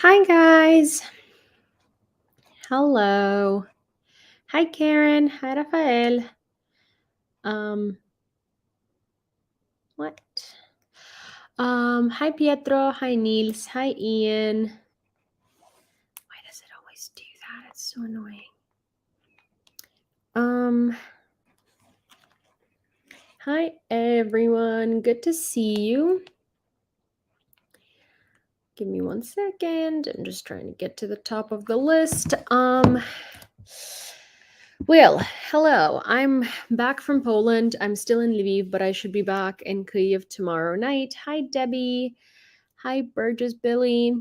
Hi, guys. Hello. Hi, Karen. Hi, Rafael. Um, what? Hi, Pietro. Hi, Niels. Hi, Ian. Why does it always do that? It's so annoying. Hi, everyone. Good to see you. Give me 1 second. I'm just trying to get to the top of the list. Well, hello. I'm back from Poland. I'm still in Lviv, but I should be back in Kyiv tomorrow night. Hi, Debbie. Hi, Burgess Billy.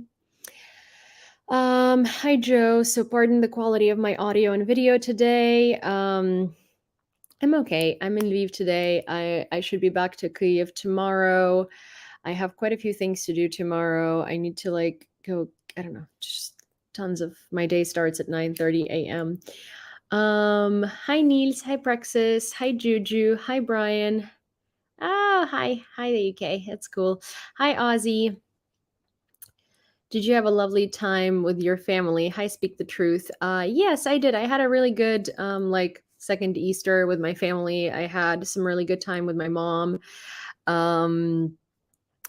Hi, Joe. So, pardon the quality of my audio and video today. I'm okay. I'm in Lviv today. I should be back to Kyiv tomorrow. I have quite a few things to do tomorrow. I need to go. I don't know. Just tons of my day starts at 9:30 a.m. Hi Niels, hi Praxis, hi Juju, hi Brian. Oh, hi the UK. That's cool. Hi Ozzy. Did you have a lovely time with your family? Hi, Speak the Truth. Yes, I did. I had a really good second Easter with my family. I had some really good time with my mom. Um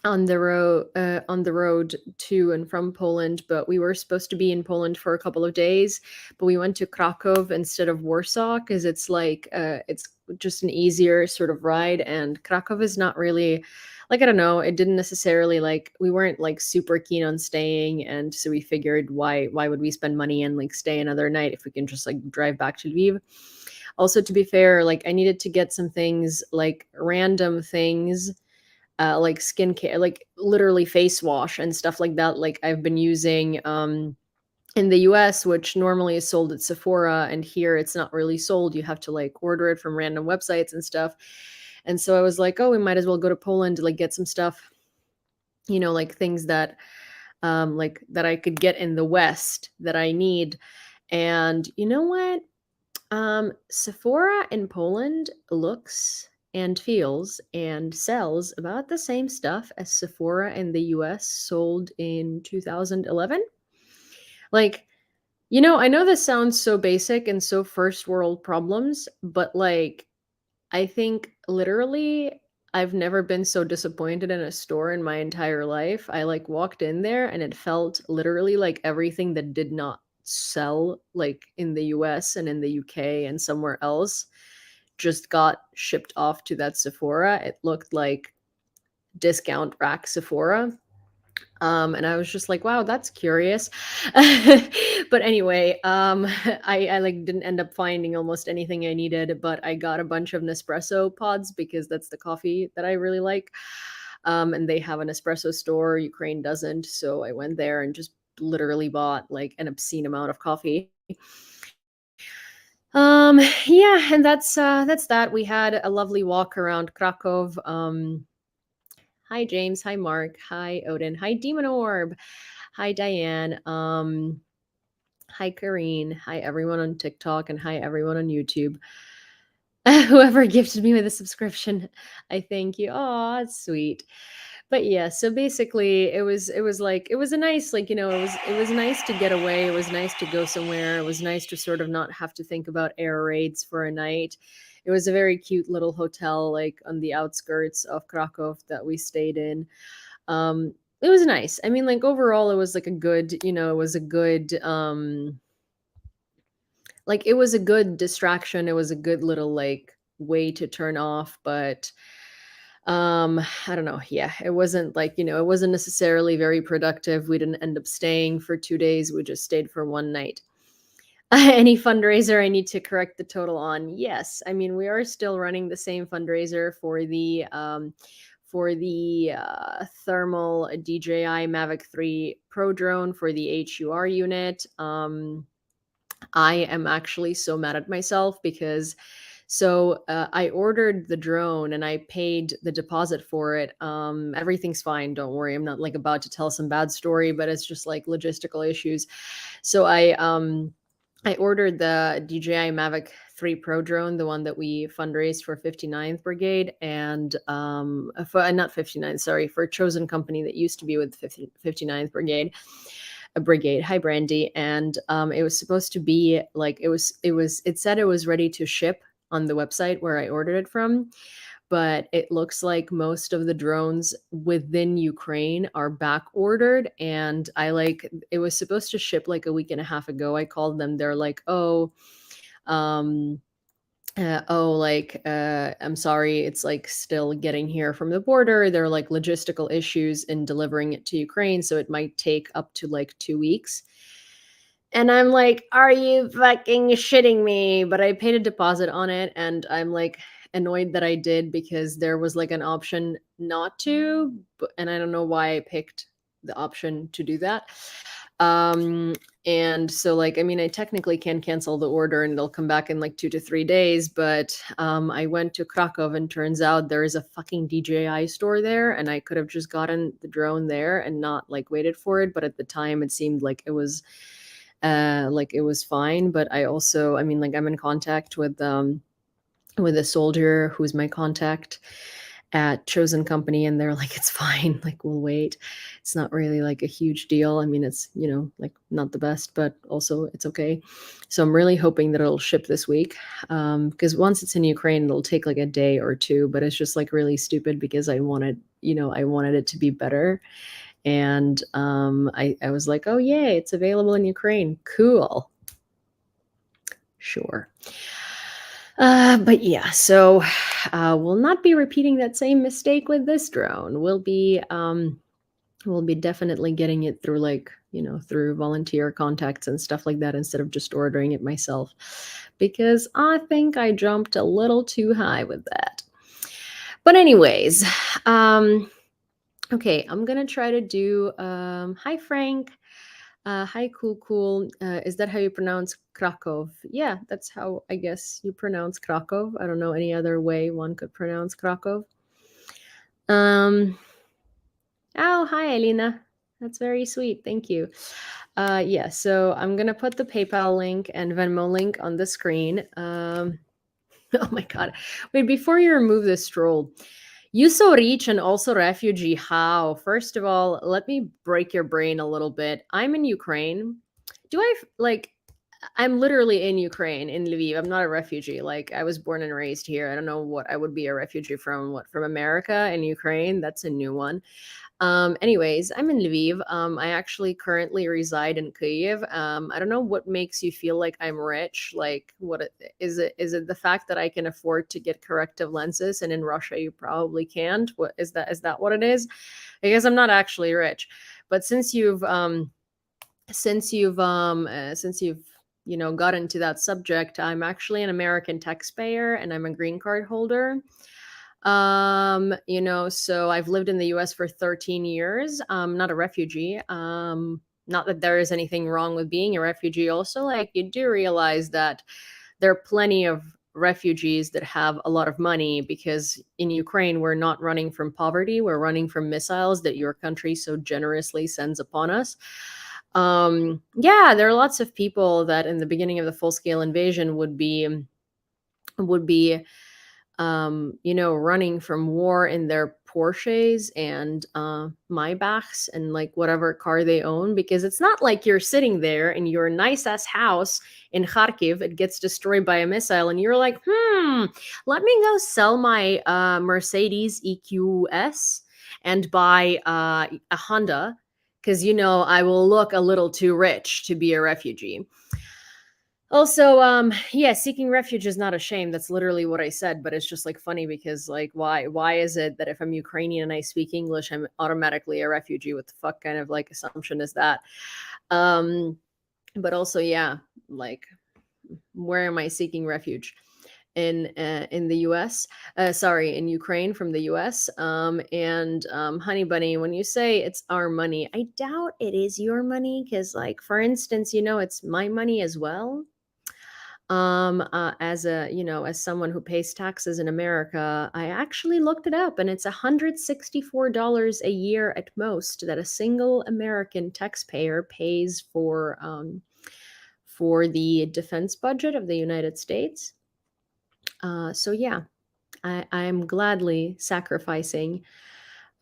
on the road to and from Poland, but we were supposed to be in Poland for a couple of days, but we went to Krakow instead of Warsaw because it's just an easier sort of ride, and Krakow is not really I don't know, it didn't necessarily we weren't super keen on staying, and so we figured why would we spend money and stay another night if we can just drive back to Lviv. Also, to be fair, I needed to get some things, random things, like skincare, literally face wash and stuff like that. I've been using in the US, which normally is sold at Sephora, and here it's not really sold. You have to order it from random websites and stuff. And so I was like, oh, we might as well go to Poland to get some stuff, things that that I could get in the West that I need. And you know what? Sephora in Poland looks and feels and sells about the same stuff as Sephora in the US sold in 2011. I know this sounds so basic and so first world problems, but I think literally I've never been so disappointed in a store in my entire life. I walked in there and it felt literally like everything that did not sell in the US and in the UK and somewhere else just got shipped off to that Sephora. It looked like discount rack Sephora. And I was just like, wow, that's curious. But anyway, I didn't end up finding almost anything I needed, but I got a bunch of Nespresso pods because that's the coffee that I really like. And they have an espresso store. Ukraine doesn't. So I went there and just literally bought an obscene amount of coffee. Yeah, and that's that. We had a lovely walk around Krakow. Hi James, hi Mark, hi Odin, hi Demon Orb, hi Diane, hi Kareen, hi everyone on TikTok, and hi everyone on YouTube. Whoever gifted me with a subscription, I thank you. Oh, it's sweet. But yeah, so basically it was a nice, it was nice to get away. It was nice to go somewhere. It was nice to sort of not have to think about air raids for a night. It was a very cute little hotel on the outskirts of Krakow that we stayed in. It was nice. I mean, overall it was a good, it was a good it was a good distraction. It was a good little way to turn off, but I don't know. Yeah, it wasn't it wasn't necessarily very productive. We didn't end up staying for 2 days. We just stayed for one night. Any fundraiser I need to correct the total on? Yes. I mean, we are still running the same fundraiser for the thermal DJI Mavic 3 Pro drone for the HUR unit. I am actually so mad at myself because I ordered the drone and I paid the deposit for it. Everything's fine. Don't worry. I'm not about to tell some bad story, but it's just logistical issues. So I ordered the DJI Mavic 3 Pro drone, the one that we fundraised for 59th Brigade, and for not 59, sorry, for a chosen company that used to be with 59th Brigade. a brigade. Hi, Brandy. And it was supposed to be like it said it was ready to ship on the website where I ordered it from, but it looks like most of the drones within Ukraine are back ordered. And it was supposed to ship like a week and a half ago. I called them. They're like, um, I'm sorry, it's like still getting here from the border. There are like logistical issues in delivering it to Ukraine, so it might take up to like 2 weeks. And I'm like, are you fucking shitting me? But I paid a deposit on it, and I'm like annoyed that I did because there was like an option not to, and I don't know why I picked the option to do that. Um, and so like, I mean, I technically can cancel the order and they'll come back in like 2 to 3 days, but I went to Krakow and turns out there is a fucking DJI store there, and I could have just gotten the drone there and not like waited for it. But at the time it seemed like it was fine. But I mean, like I'm in contact with a soldier who's my contact at chosen company, and they're like, it's fine, like we'll wait. It's not really like a huge deal. I mean, it's, like not the best, but also it's okay. So I'm really hoping that it'll ship this week, because once it's in Ukraine it'll take like a day or two. But it's just like really stupid because I wanted it to be better. And I was like, oh yay, it's available in Ukraine, cool, sure. But yeah, so we'll not be repeating that same mistake with this drone. We'll be definitely getting it through through volunteer contacts and stuff like that instead of just ordering it myself, because I think I jumped a little too high with that. But anyways, okay, I'm gonna try to do hi Frank. Hi, cool. Is that how you pronounce Krakow? Yeah, that's how I guess you pronounce Krakow. I don't know any other way one could pronounce Krakow. Um, oh, hi, Elena. That's very sweet. Thank you. Yeah, so I'm gonna put the PayPal link and Venmo link on the screen. Oh my God. Wait, before you remove this stroll, you so rich and also refugee. How? First of all, let me break your brain a little bit. I'm in Ukraine. I'm literally in Ukraine, in Lviv. I'm not a refugee. Like, I was born and raised here. I don't know what I would be a refugee from. What, from America and Ukraine? That's a new one. Anyways, I'm in Lviv. I actually currently reside in Kyiv. I don't know what makes you feel like I'm rich. Like, is it? Is it the fact that I can afford to get corrective lenses, and in Russia you probably can't? What is that? Is that what it is? I guess I'm not actually rich, but since you've got into that subject, I'm actually an American taxpayer and I'm a green card holder. So I've lived in the US for 13 years. Not a refugee. Not that there is anything wrong with being a refugee. Also, like, you do realize that there are plenty of refugees that have a lot of money, because in Ukraine we're not running from poverty, we're running from missiles that your country so generously sends upon us. Yeah, there are lots of people that in the beginning of the full-scale invasion would be running from war in their Porsches and Maybachs and like whatever car they own, because it's not like you're sitting there in your nice ass house in Kharkiv, it gets destroyed by a missile, and you're like, let me go sell my Mercedes EQS and buy a Honda, because I will look a little too rich to be a refugee. Also, yeah, seeking refuge is not a shame. That's literally what I said, but it's just like funny because like why is it that if I'm Ukrainian and I speak English, I'm automatically a refugee? What the fuck kind of like assumption is that? But also, yeah, like, where am I seeking refuge? In the US, sorry, in Ukraine from the US. And Honey Bunny, when you say it's our money, I doubt it is your money, because, like, for instance, it's my money as well. As someone who pays taxes in America, I actually looked it up, and it's $164 a year at most that a single American taxpayer pays for the defense budget of the United States. So yeah, I'm gladly sacrificing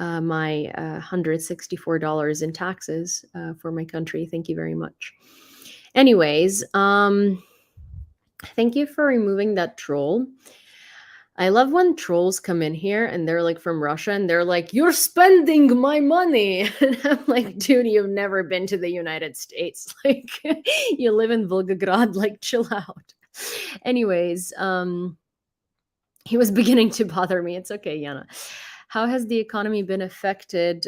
my $164 in taxes for my country. Thank you very much. Anyways, thank you for removing that troll. I love when trolls come in here and they're like from Russia and they're like, "You're spending my money." And I'm like, dude, you've never been to the United States. Like, you live in Volgograd, like, chill out. Anyways, he was beginning to bother me. It's okay, Yana. How has the economy been affected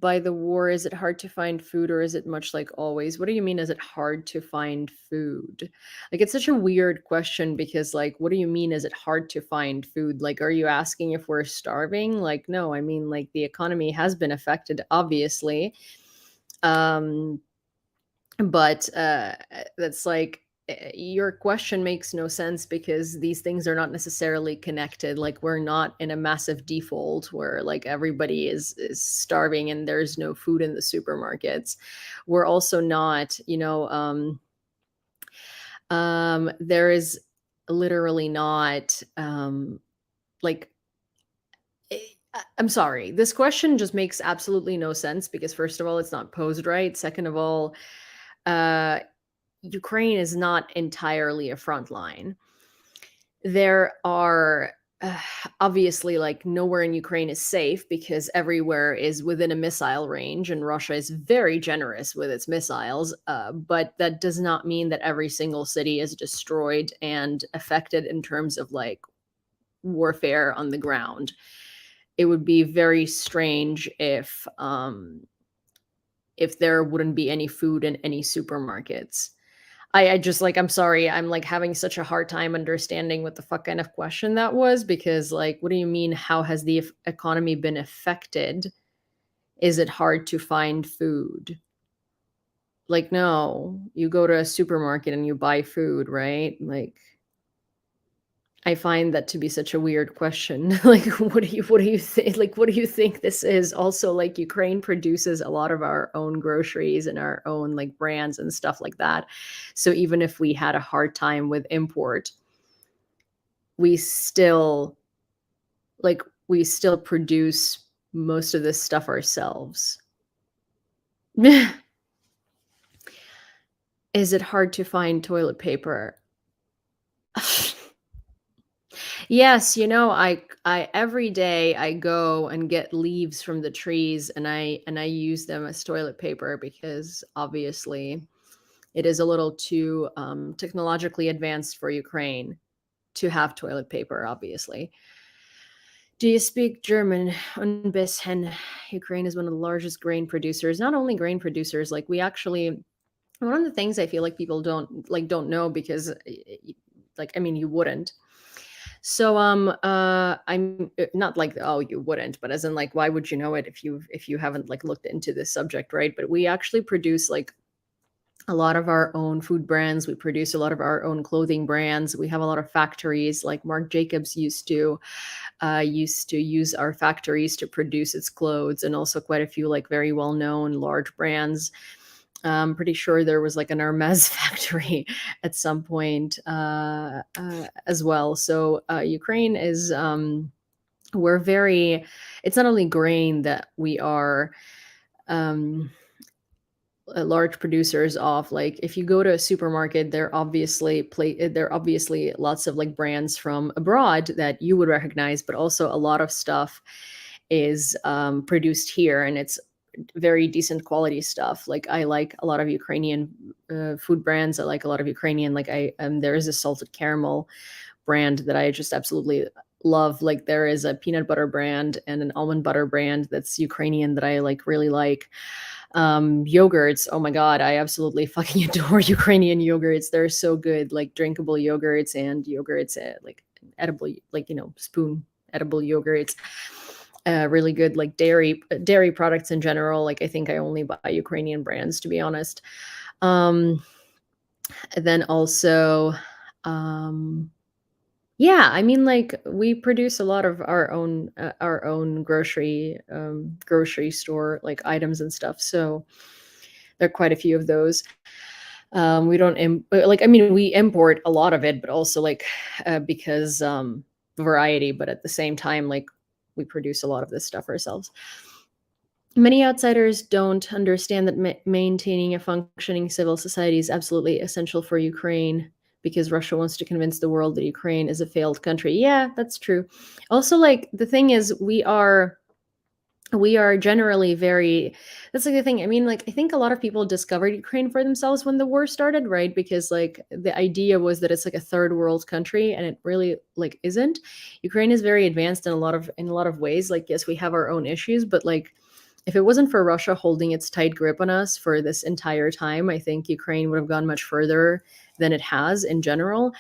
by the war? Is it hard to find food or is it much like always? What do you mean, is it hard to find food? Like, it's such a weird question because, like, what do you mean, is it hard to find food? Like, are you asking if we're starving? Like, no, I mean, like, the economy has been affected, obviously. Um, but that's like, your question makes no sense because these things are not necessarily connected. Like, we're not in a massive default where like everybody is starving and there's no food in the supermarkets. We're also not, there is literally not like I'm sorry. This question just makes absolutely no sense because first of all, it's not posed right. Second of all, uh Ukraine is not entirely a front line. There are uh, obviously, like, nowhere in Ukraine is safe because everywhere is within a missile range, and Russia is very generous with its missiles. But that does not mean that every single city is destroyed and affected in terms of like warfare on the ground. It would be very strange if there wouldn't be any food in any supermarkets. I just like, I'm sorry, I'm like having such a hard time understanding what the fuck kind of question that was because, like, what do you mean, how has the economy been affected? Is it hard to find food? Like, no, you go to a supermarket and you buy food, right? Like, I find that to be such a weird question. Like, what do you think? Like, what do you think this is? Also, like, Ukraine produces a lot of our own groceries and our own like brands and stuff like that. So even if we had a hard time with import, we still we still produce most of this stuff ourselves. Is it hard to find toilet paper? Yes, I every day I go and get leaves from the trees and I use them as toilet paper because obviously it is a little too technologically advanced for Ukraine to have toilet paper, obviously. Do you speak German? Ein bisschen. Ukraine is one of the largest grain producers. Not only grain producers, like we actually one of the things I feel like people don't know because like I mean you wouldn't. So I'm not like, oh, you wouldn't, but as in like why would you know it if you haven't like looked into this subject, right? But we actually produce like a lot of our own food brands. We produce a lot of our own clothing brands. We have a lot of factories. Like Marc Jacobs used to use our factories to produce its clothes, and also quite a few like very well known large brands. I'm pretty sure there was like an Hermes factory at some point as well. So Ukraine is we're very. It's not only grain that we are. Um, Large producers of. Like if you go to a supermarket, there are obviously lots of like brands from abroad that you would recognize, but also a lot of stuff is produced here, and it's very decent quality stuff. Like I like a lot of Ukrainian food brands. I like a lot of Ukrainian, like I there is a salted caramel brand that I just absolutely love. Like there is a peanut butter brand and an almond butter brand that's Ukrainian that I like really like. Yogurts, oh my god, I absolutely fucking adore Ukrainian yogurts. They're so good, like drinkable yogurts and yogurts, like edible, like spoon edible yogurts. Really good, like dairy products in general. Like I think I only buy Ukrainian brands, to be honest. Um, then also, um, yeah, I mean, like we produce a lot of our own grocery store like items and stuff. So there are quite a few of those. We don't like I mean we import a lot of it, but also like because variety. But at the same time, like we produce a lot of this stuff ourselves. Many outsiders don't understand that maintaining a functioning civil society is absolutely essential for Ukraine because Russia wants to convince the world that Ukraine is a failed country. Yeah, that's true. Also, like the thing is, we are generally very, that's like the thing. I mean, like I think a lot of people discovered Ukraine for themselves when the war started, right? Because like the idea was that it's like a third world country, and it really like isn't. Ukraine is very advanced in a lot of ways. Like yes, we have our own issues, but like if it wasn't for Russia holding its tight grip on us for this entire time, I think Ukraine would have gone much further than it has in general.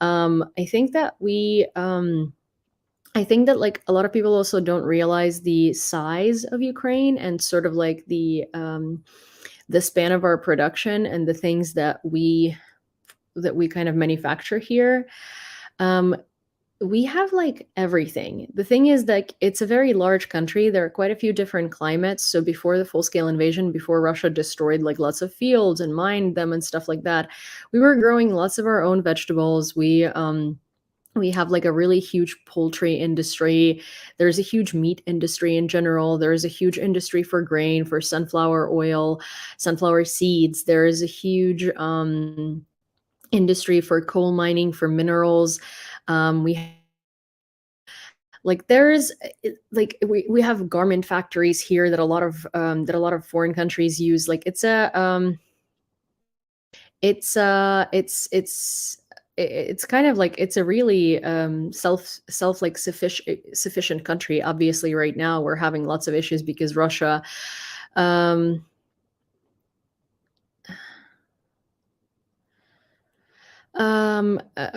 I think that I think that like a lot of people also don't realize the size of Ukraine and sort of like the span of our production and the things that we kind of manufacture here. Um, we have like everything. The thing is that it's a very large country. There are quite a few different climates. So before the full scale invasion, before Russia destroyed like lots of fields and mined them and stuff like that, we were growing lots of our own vegetables. We have like a really huge poultry industry. There's a huge meat industry in general. There's a huge industry for grain, for sunflower oil, sunflower seeds. There is a huge industry for coal mining, for minerals. We like there's like we have garment factories here that a lot of foreign countries use. Like it's kind of like it's a really self like sufficient country. Obviously right now we're having lots of issues because um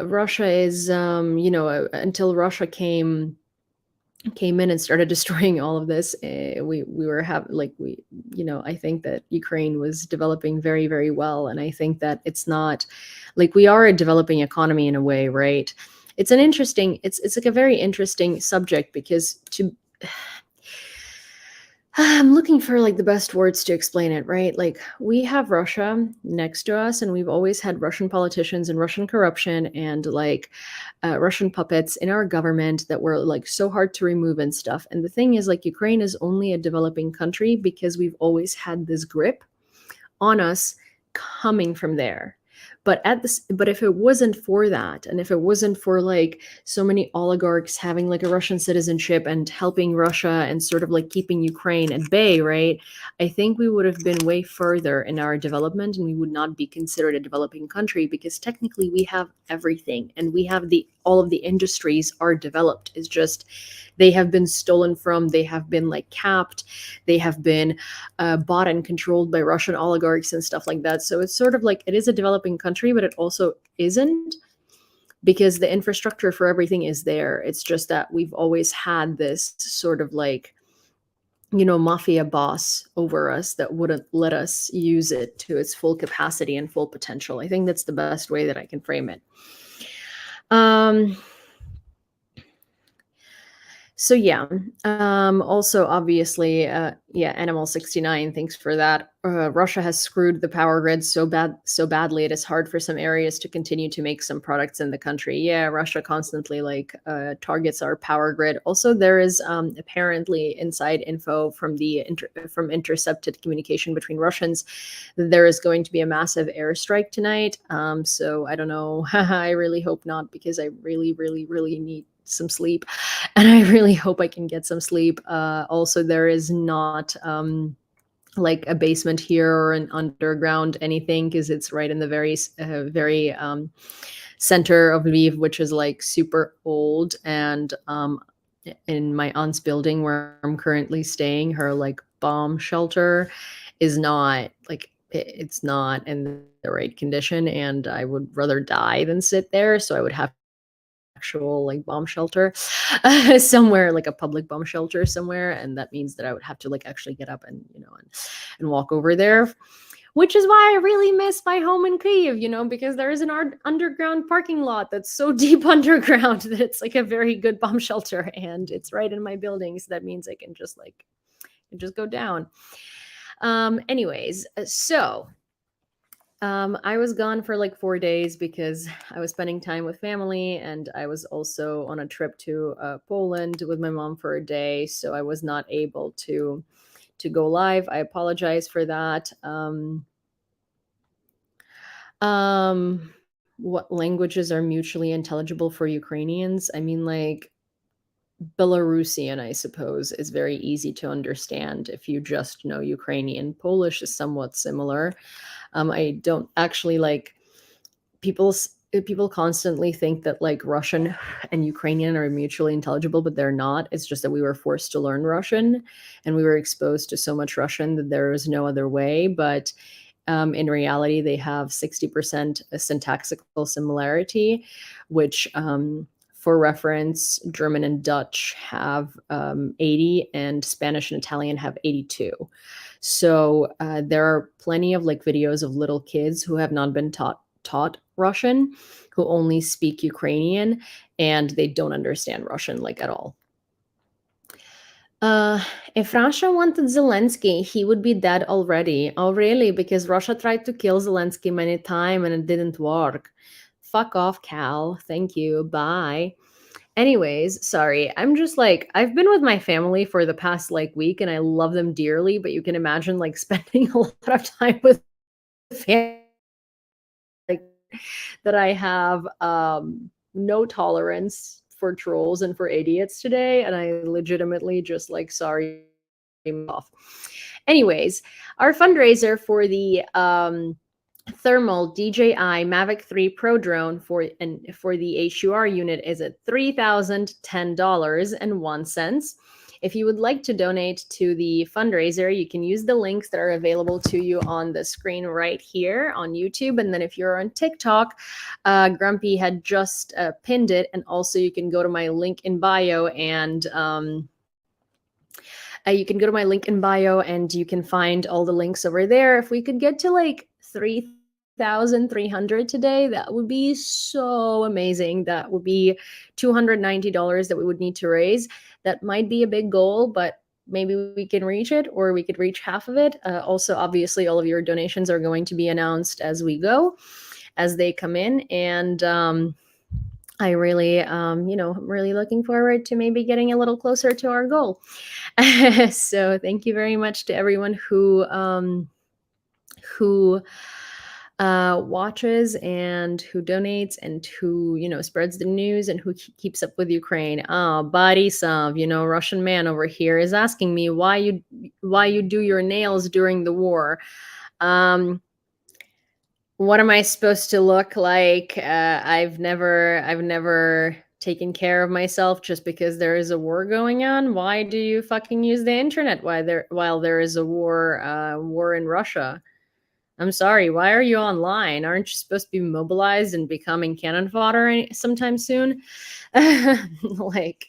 Russia is until Russia came in and started destroying all of this. We were have like we I think that Ukraine was developing very very well, and I think that it's not like we are a developing economy in a way, right? It's an interesting it's like a very interesting subject because to I'm looking for like the best words to explain it, right? Like we have Russia next to us, and we've always had Russian politicians and Russian corruption and like Russian puppets in our government that were like so hard to remove and stuff. And the thing is, like, Ukraine is only a developing country because we've always had this grip on us coming from there. But if it wasn't for that, and if it wasn't for like so many oligarchs having like a Russian citizenship and helping Russia and sort of like keeping Ukraine at bay, right? I think we would have been way further in our development, and we would not be considered a developing country because technically we have everything, and we have the all of the industries are developed. It's just they have been stolen from, they have been like capped, they have been bought and controlled by Russian oligarchs and stuff like that. So it's sort of like it is a developing country, but it also isn't because the infrastructure for everything is there. It's just that we've always had this sort of like, mafia boss over us that wouldn't let us use it to its full capacity and full potential. I think that's the best way that I can frame it. Um, So yeah, also obviously, yeah, Animal 69, thanks for that. Russia has screwed the power grid so badly, it is hard for some areas to continue to make some products in the country. Yeah, Russia constantly like targets our power grid. Also, there is apparently inside info from from intercepted communication between Russians that there is going to be a massive airstrike tonight. So I don't know. I really hope not because I really, really, really need some sleep, and I really hope I can get some sleep. Also, there is not like a basement here or an underground anything because it's right in the very center of Lviv, which is like super old. And in my aunt's building where I'm currently staying, her like bomb shelter is not like it's not in the right condition, and I would rather die than sit there. So I would have actual like bomb shelter somewhere, like a public bomb shelter somewhere, and that means that I would have to like actually get up and and walk over there, which is why I really miss my home in Kyiv, because there is an underground parking lot that's so deep underground that it's like a very good bomb shelter, and it's right in my building, so that means I can just go down. Anyways, so I was gone for like 4 days because I was spending time with family, and I was also on a trip to Poland with my mom for a day, so I was not able to go live. I apologize for that. Um, what languages are mutually intelligible for Ukrainians? I mean, like Belarusian, I suppose, is very easy to understand if you just know Ukrainian. Polish is somewhat similar. I don't actually like people constantly think that like Russian and Ukrainian are mutually intelligible, but they're not. It's just that we were forced to learn Russian and we were exposed to so much Russian that there is no other way. But in reality, they have 60% syntactical similarity, which, for reference, German and Dutch have 80, and Spanish and Italian have 82. So there are plenty of like videos of little kids who have not been taught Russian, who only speak Ukrainian, and they don't understand Russian like at all. Uh, if Russia wanted Zelensky, he would be dead already. Oh, really? Because Russia tried to kill Zelensky many times and it didn't work. Fuck off, Cal. Thank you. Bye. Anyways, sorry. I'm just like, I've been with my family for the past like week and I love them dearly, but you can imagine like spending a lot of time with family like, that I have no tolerance for trolls and for idiots today. And I legitimately just like, sorry, off. Anyways, our fundraiser for the thermal DJI Mavic 3 Pro drone for the HUR unit is at $3,010.01. If you would like to donate to the fundraiser, you can use the links that are available to you on the screen right here on YouTube. And then if you're on TikTok, Grumpy had just pinned it. And also you can go to my link in bio and you can go to my link in bio and you can find all the links over there. If we could get to like 3,300 today, that would be so amazing. That would be $290 that we would need to raise. That might be a big goal, but maybe we can reach it, or we could reach half of it. Also, obviously, all of your donations are going to be announced as we go, as they come in. And I really, I'm really looking forward to maybe getting a little closer to our goal. So thank you very much to everyone who watches and who donates and who spreads the news and who keeps up with Ukraine. Borisov, Russian man over here, is asking me why you do your nails during the war. What am I supposed to look like? I've never taken care of myself just because there is a war going on. Why do you fucking use the internet while there is a war in Russia? I'm sorry, why are you online? Aren't you supposed to be mobilized and becoming cannon fodder sometime soon? Like,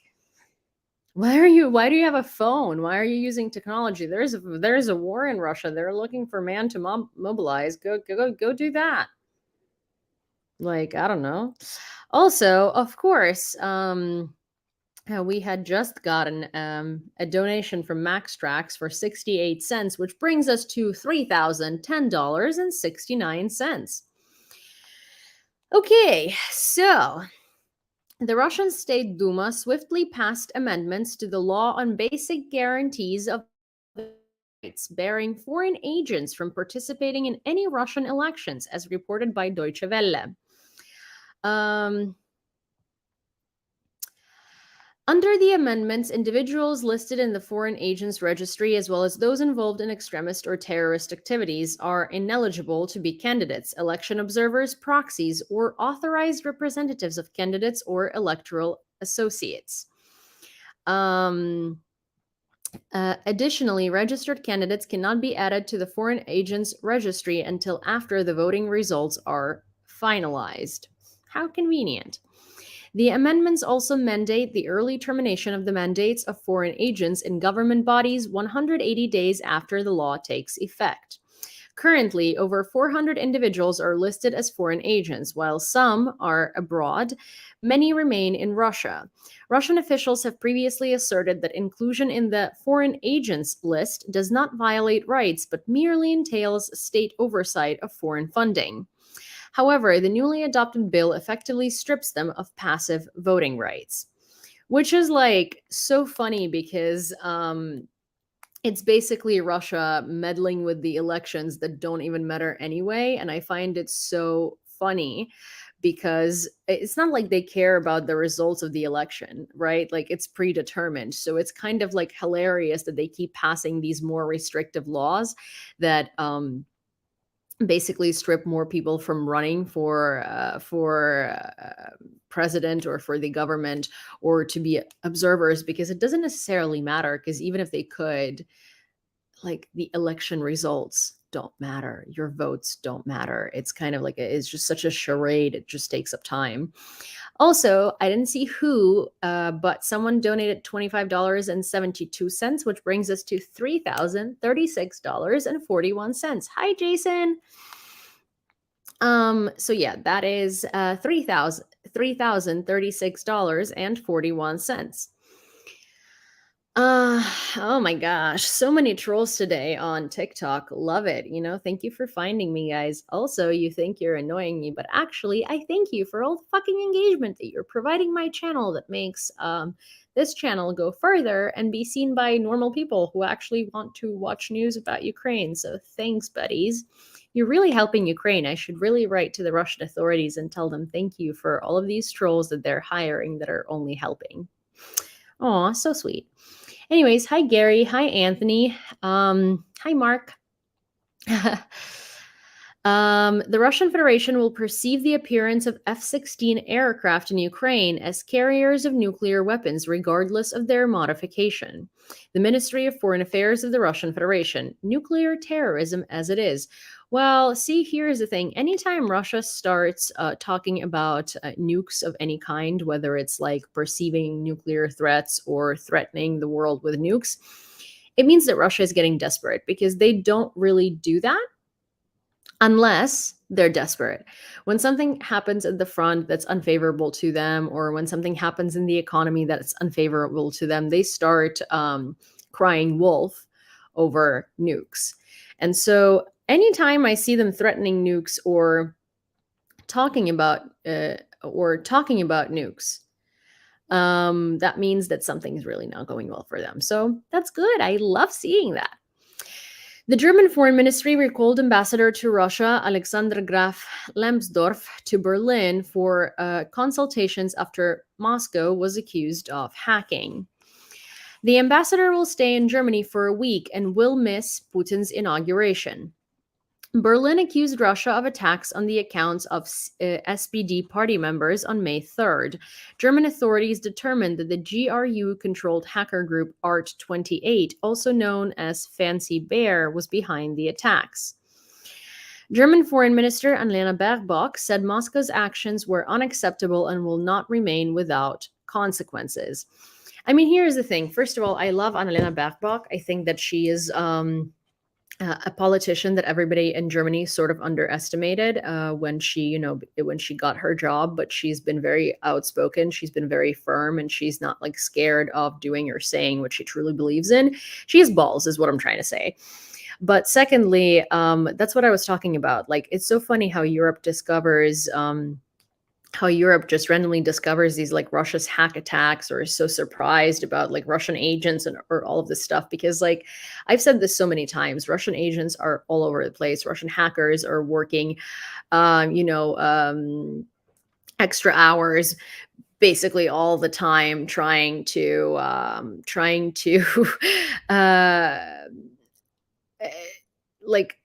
why do you have a phone? Why are you using technology? There's a war in Russia. They're looking for man to mobilize. Go do that. Like, I don't know. Also, of course, we had just gotten a donation from Max Trax for 68 cents, which brings us to $3,010.69. Okay, so the Russian State Duma swiftly passed amendments to the law on basic guarantees of rights, barring foreign agents from participating in any Russian elections, as reported by Deutsche Welle. Under the amendments, individuals listed in the Foreign Agents Registry, as well as those involved in extremist or terrorist activities, are ineligible to be candidates, election observers, proxies, or authorized representatives of candidates or electoral associates. Additionally, registered candidates cannot be added to the Foreign Agents Registry until after the voting results are finalized. How convenient. The amendments also mandate the early termination of the mandates of foreign agents in government bodies 180 days after the law takes effect. Currently, over 400 individuals are listed as foreign agents. While some are abroad, many remain in Russia. Russian officials have previously asserted that inclusion in the foreign agents list does not violate rights but merely entails state oversight of foreign funding. However, the newly adopted bill effectively strips them of passive voting rights, which is like so funny because it's basically Russia meddling with the elections that don't even matter anyway. And I find it so funny because it's not like they care about the results of the election, right? Like it's predetermined. So it's kind of like hilarious that they keep passing these more restrictive laws that basically strip more people from running for president or for the government or to be observers, because it doesn't necessarily matter, because even if they could, like, the election results don't matter, your votes don't matter. It's kind of like it's just such a charade. It just takes up time. Also, I didn't see who, but someone donated $25.72, which brings us to $3,036.41. Hi, Jason. So yeah, that is $3,036.41. Oh my gosh, so many trolls today on TikTok. Love it. Thank you for finding me, guys. Also, you think you're annoying me, but actually, I thank you for all the fucking engagement that you're providing my channel that makes this channel go further and be seen by normal people who actually want to watch news about Ukraine. So thanks, buddies. You're really helping Ukraine. I should really write to the Russian authorities and tell them thank you for all of these trolls that they're hiring that are only helping. Aw, so sweet. Anyways, hi Gary, hi Anthony, hi Mark. The Russian Federation will perceive the appearance of F-16 aircraft in Ukraine as carriers of nuclear weapons, regardless of their modification. The Ministry of Foreign Affairs of the Russian Federation. Nuclear terrorism as it is. Well, see, here's the thing. Anytime Russia starts talking about nukes of any kind, whether it's like perceiving nuclear threats or threatening the world with nukes, it means that Russia is getting desperate, because they don't really do that unless they're desperate. When something happens at the front that's unfavorable to them, or when something happens in the economy that's unfavorable to them, they start crying wolf over nukes. And so anytime I see them threatening nukes or talking about nukes, that means that something's really not going well for them. So that's good. I love seeing that. The German Foreign Ministry recalled Ambassador to Russia Alexander Graf Lambsdorff to Berlin for consultations after Moscow was accused of hacking. The ambassador will stay in Germany for a week and will miss Putin's inauguration. Berlin accused Russia of attacks on the accounts of SPD party members on May 3rd. German authorities determined that the GRU-controlled hacker group Art28, also known as Fancy Bear, was behind the attacks. German Foreign Minister Annalena Baerbock said Moscow's actions were unacceptable and will not remain without consequences. I mean, here's the thing. First of all, I love Annalena Baerbock. I think that she is a politician that everybody in Germany sort of underestimated when she got her job, but she's been very outspoken. She's been very firm, and she's not like scared of doing or saying what she truly believes in. She has balls, is what I'm trying to say. But secondly, that's what I was talking about. Like, it's so funny how Europe just randomly discovers these like Russia's hack attacks, or is so surprised about like Russian agents or all of this stuff, because like I've said this so many times, Russian agents are all over the place. Russian hackers are working, extra hours basically all the time trying to like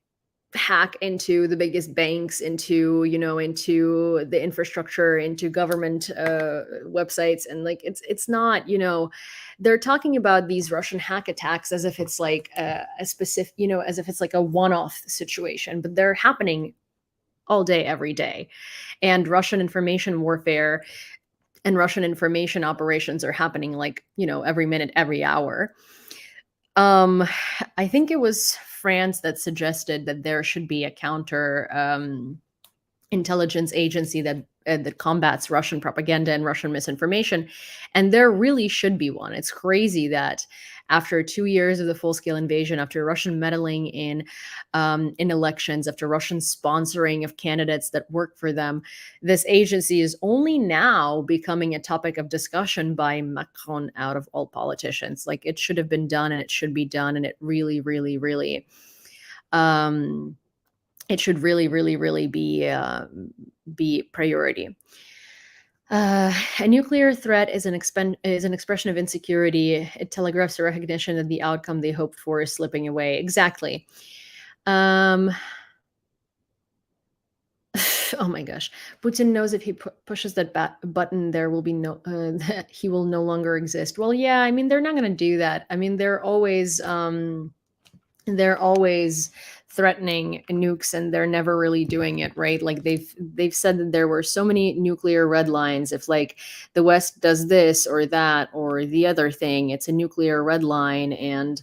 hack into the biggest banks, into the infrastructure, into government websites. And like it's not, they're talking about these Russian hack attacks as if it's like a specific, as if it's like a one-off situation, but they're happening all day, every day. And Russian information warfare and Russian information operations are happening like, every minute, every hour. Um, I think it was France that suggested that there should be a counter intelligence agency that combats Russian propaganda and Russian misinformation, and there really should be one. It's crazy that after 2 years of the full-scale invasion, after Russian meddling in elections, after Russian sponsoring of candidates that work for them, this agency is only now becoming a topic of discussion by Macron out of all politicians. Like it should have been done, and it should be done, and it really, really, really. Um, it should really, really, really be priority. A nuclear threat is an expression of insecurity. It telegraphs a recognition that the outcome they hoped for is slipping away. Exactly. Um, oh my gosh, Putin knows if he pushes that button, there will be no. He will no longer exist. Well, yeah. I mean, they're not going to do that. I mean, they're always threatening nukes, and they're never really doing it, right? Like they've said that there were so many nuclear red lines. If like the West does this or that or the other thing, it's a nuclear red line, and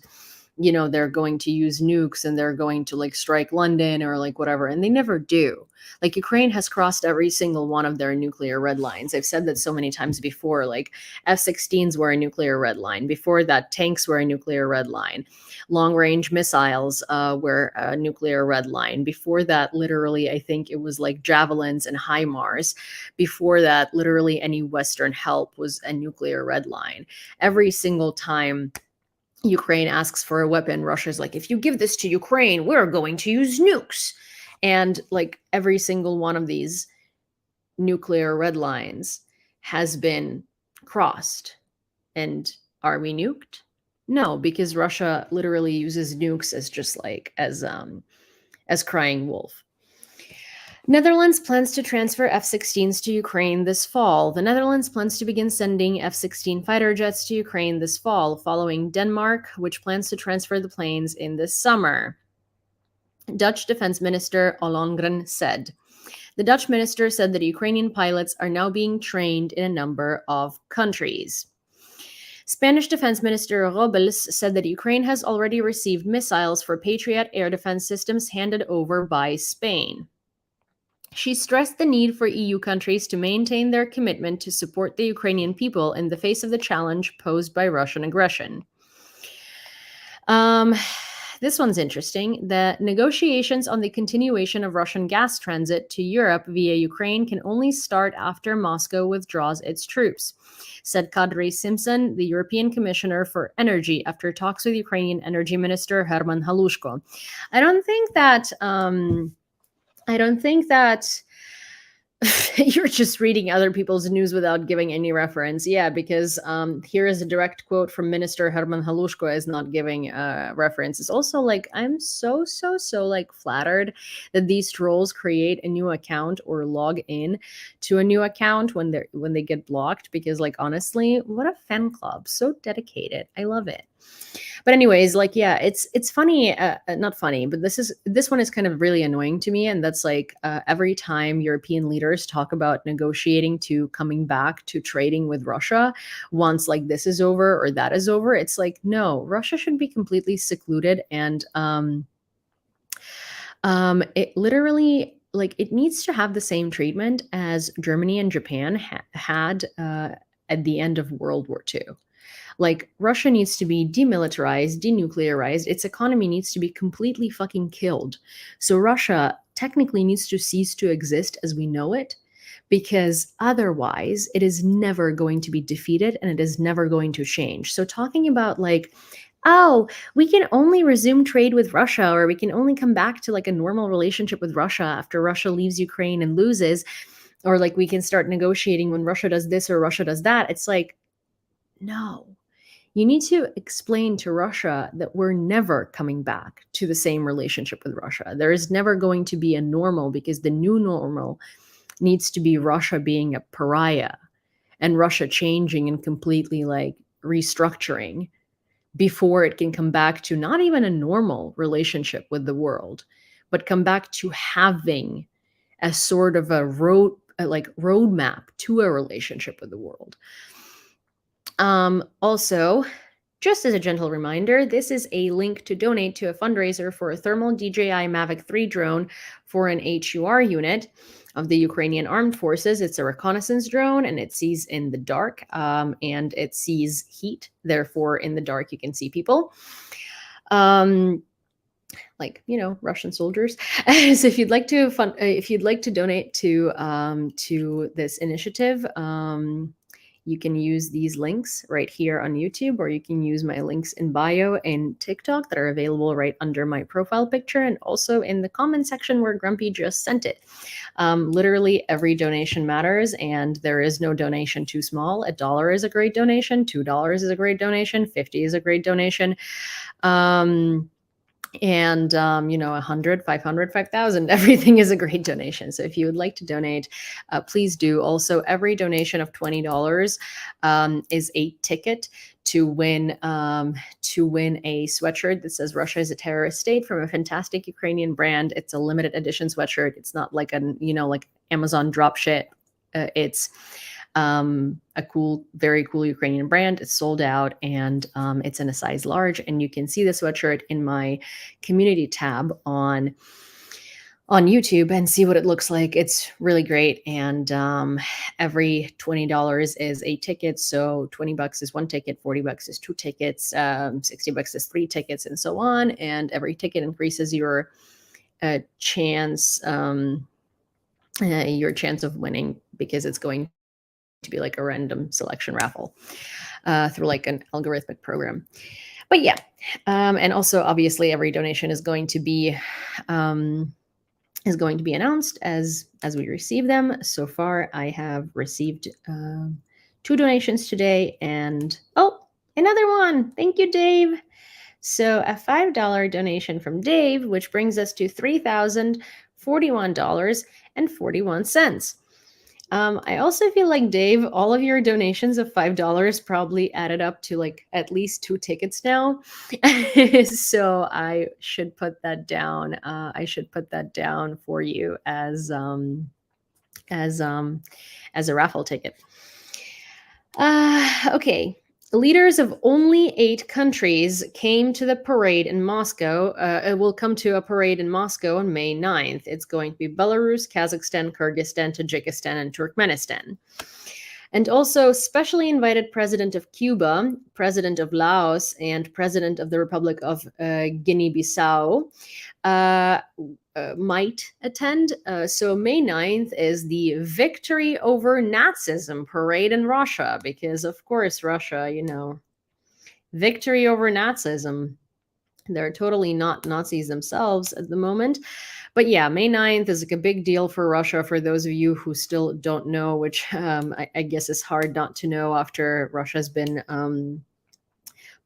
they're going to use nukes, and they're going to like strike London or like whatever, and they never do. Like Ukraine has crossed every single one of their nuclear red lines. I've said that so many times before. Like F-16s were a nuclear red line. Before that, tanks were a nuclear red line. Long range missiles were a nuclear red line. Before that, literally, I think it was like javelins and HIMARS. Before that, literally any Western help was a nuclear red line. Every single time Ukraine asks for a weapon, Russia's like, if you give this to Ukraine, we're going to use nukes. And like every single one of these nuclear red lines has been crossed. And are we nuked? No, because Russia literally uses nukes as just like as crying wolf. Netherlands plans to transfer F-16s to Ukraine this fall. The Netherlands plans to begin sending F-16 fighter jets to Ukraine this fall, following Denmark, which plans to transfer the planes in this summer. Dutch Defense Minister Ollongren said. The Dutch minister said that Ukrainian pilots are now being trained in a number of countries. Spanish Defense Minister Robles said that Ukraine has already received missiles for Patriot air defense systems handed over by Spain. She stressed the need for EU countries to maintain their commitment to support the Ukrainian people in the face of the challenge posed by Russian aggression. This one's interesting. The negotiations on the continuation of Russian gas transit to Europe via Ukraine can only start after Moscow withdraws its troops, said Kadri Simpson, the European Commissioner for Energy, after talks with Ukrainian Energy Minister Herman Halushko. I don't think that you're just reading other people's news without giving any reference. Yeah, because here is a direct quote from Minister Herman Halushko is not giving reference. It's also like, I'm so like flattered that these trolls create a new account or log in to a new account when they get blocked, because like honestly, what a fan club. So dedicated. I love it. But anyways, like, yeah, it's funny, not funny, but this one is kind of really annoying to me. And that's like every time European leaders talk about negotiating to coming back to trading with Russia, once like this is over or that is over, it's like, no, Russia should be completely secluded. And it literally, like, it needs to have the same treatment as Germany and Japan had at the end of World War II. Like, Russia needs to be demilitarized, denuclearized. Its economy needs to be completely fucking killed. So Russia technically needs to cease to exist as we know it, because otherwise it is never going to be defeated and it is never going to change. So talking about like, oh, we can only resume trade with Russia, or we can only come back to like a normal relationship with Russia after Russia leaves Ukraine and loses, or like we can start negotiating when Russia does this or Russia does that. It's like, no. You need to explain to Russia that we're never coming back to the same relationship with Russia. There is never going to be a normal, because the new normal needs to be Russia being a pariah and Russia changing and completely like restructuring before it can come back to not even a normal relationship with the world, but come back to having a sort of a roadmap to a relationship with the world. Also, Just as a gentle reminder, this is a link to donate to a fundraiser for a thermal DJI Mavic 3 drone for an HUR unit of the Ukrainian Armed Forces. It's a reconnaissance drone and it sees in the dark and it sees heat. Therefore, in the dark, you can see people. Like, you know, Russian soldiers. So if you'd like to donate to this initiative, you can use these links right here on YouTube, or you can use my links in bio and TikTok that are available right under my profile picture and also in the comment section where Grumpy just sent it. Literally every donation matters, and there is no donation too small. $1 is a great donation, $2 is a great donation, 50 is a great donation. And you know, 100, 500, 5,000, everything is a great donation. So if you would like to donate, please do. Also, every donation of $20 is a ticket to win a sweatshirt that says Russia is a terrorist state from a fantastic Ukrainian brand. It's a limited edition sweatshirt. It's not like like Amazon drop shit. It's a cool, very cool Ukrainian brand. It's sold out, and it's in a size large. And you can see the sweatshirt in my community tab on YouTube and see what it looks like. It's really great. And every $20 is a ticket. So $20 is one ticket, $40 is two tickets, $60 is three tickets, and so on. And every ticket increases your chance of winning, because it's going to be like a random selection raffle through like an algorithmic program. But yeah, and also obviously every donation is going to be announced as we receive them. So far, I have received 2 donations today, and another one. Thank you, Dave. So a $5 donation from Dave, which brings us to $3,041.41. I also feel like, Dave, all of your donations of $5 probably added up to like at least 2 tickets now. So I should put that down. I should put that down for you as a raffle ticket. Okay. Leaders of only 8 countries came to the parade in Moscow. It will come to a parade in Moscow on May 9th. It's going to be Belarus, Kazakhstan, Kyrgyzstan, Tajikistan, and Turkmenistan. And also specially invited President of Cuba, President of Laos, and President of the Republic of Guinea-Bissau might attend. So May 9th is the Victory Over Nazism parade in Russia, because of course Russia, victory over Nazism. They're totally not Nazis themselves at the moment. But yeah, May 9th is like a big deal for Russia, for those of you who still don't know, which I guess is hard not to know after Russia's been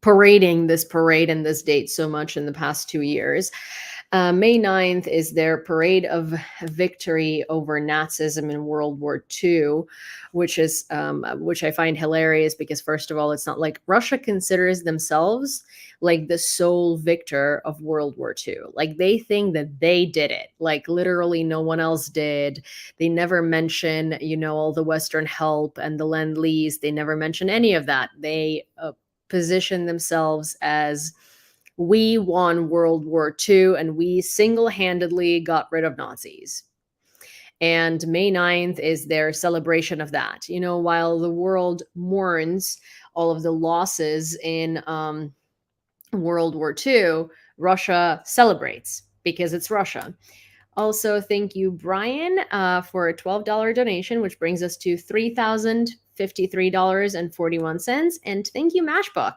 parading this parade and this date so much in the past 2 years. May 9th is their parade of victory over Nazism in World War II, which I find hilarious, because first of all, it's not like Russia considers themselves like the sole victor of World War II. Like, they think that they did it. Like, literally no one else did. They never mention, all the Western help and the Lend-Lease. They never mention any of that. They position themselves as, we won World War II and we single-handedly got rid of Nazis. And May 9th is their celebration of that. While the world mourns all of the losses in World War II, Russia celebrates, because it's Russia. Also, thank you, Brian, for a $12 donation, which brings us to $3,053.41. And thank you, Mashbuck,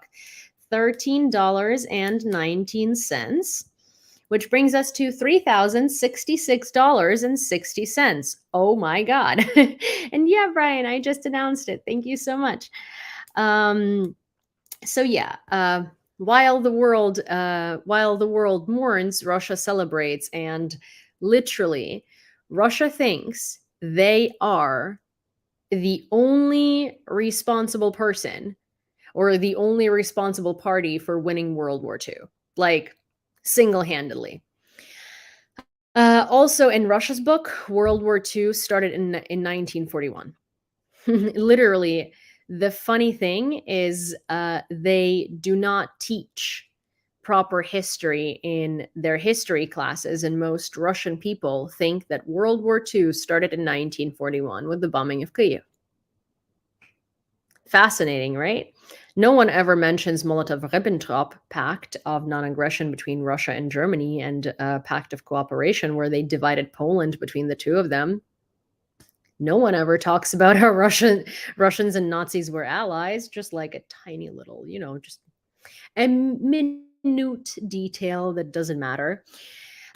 $13.19, which brings us to $3,066.60. Oh my God. And yeah, Brian, I just announced it. Thank you so much. So yeah, while the world mourns, Russia celebrates. And literally, Russia thinks they are the only responsible person, or the only responsible party, for winning World War II, like single-handedly. Also, in Russia's book, World War II started in 1941. Literally, The funny thing is, they do not teach proper history in their history classes, and most Russian people think that World War II started in 1941 with the bombing of Kyiv. Fascinating, right? No one ever mentions Molotov-Ribbentrop Pact of non-aggression between Russia and Germany, and a pact of cooperation where they divided Poland between the two of them. No one ever talks about how Russians and Nazis were allies, just like a tiny little, just a minute detail that doesn't matter.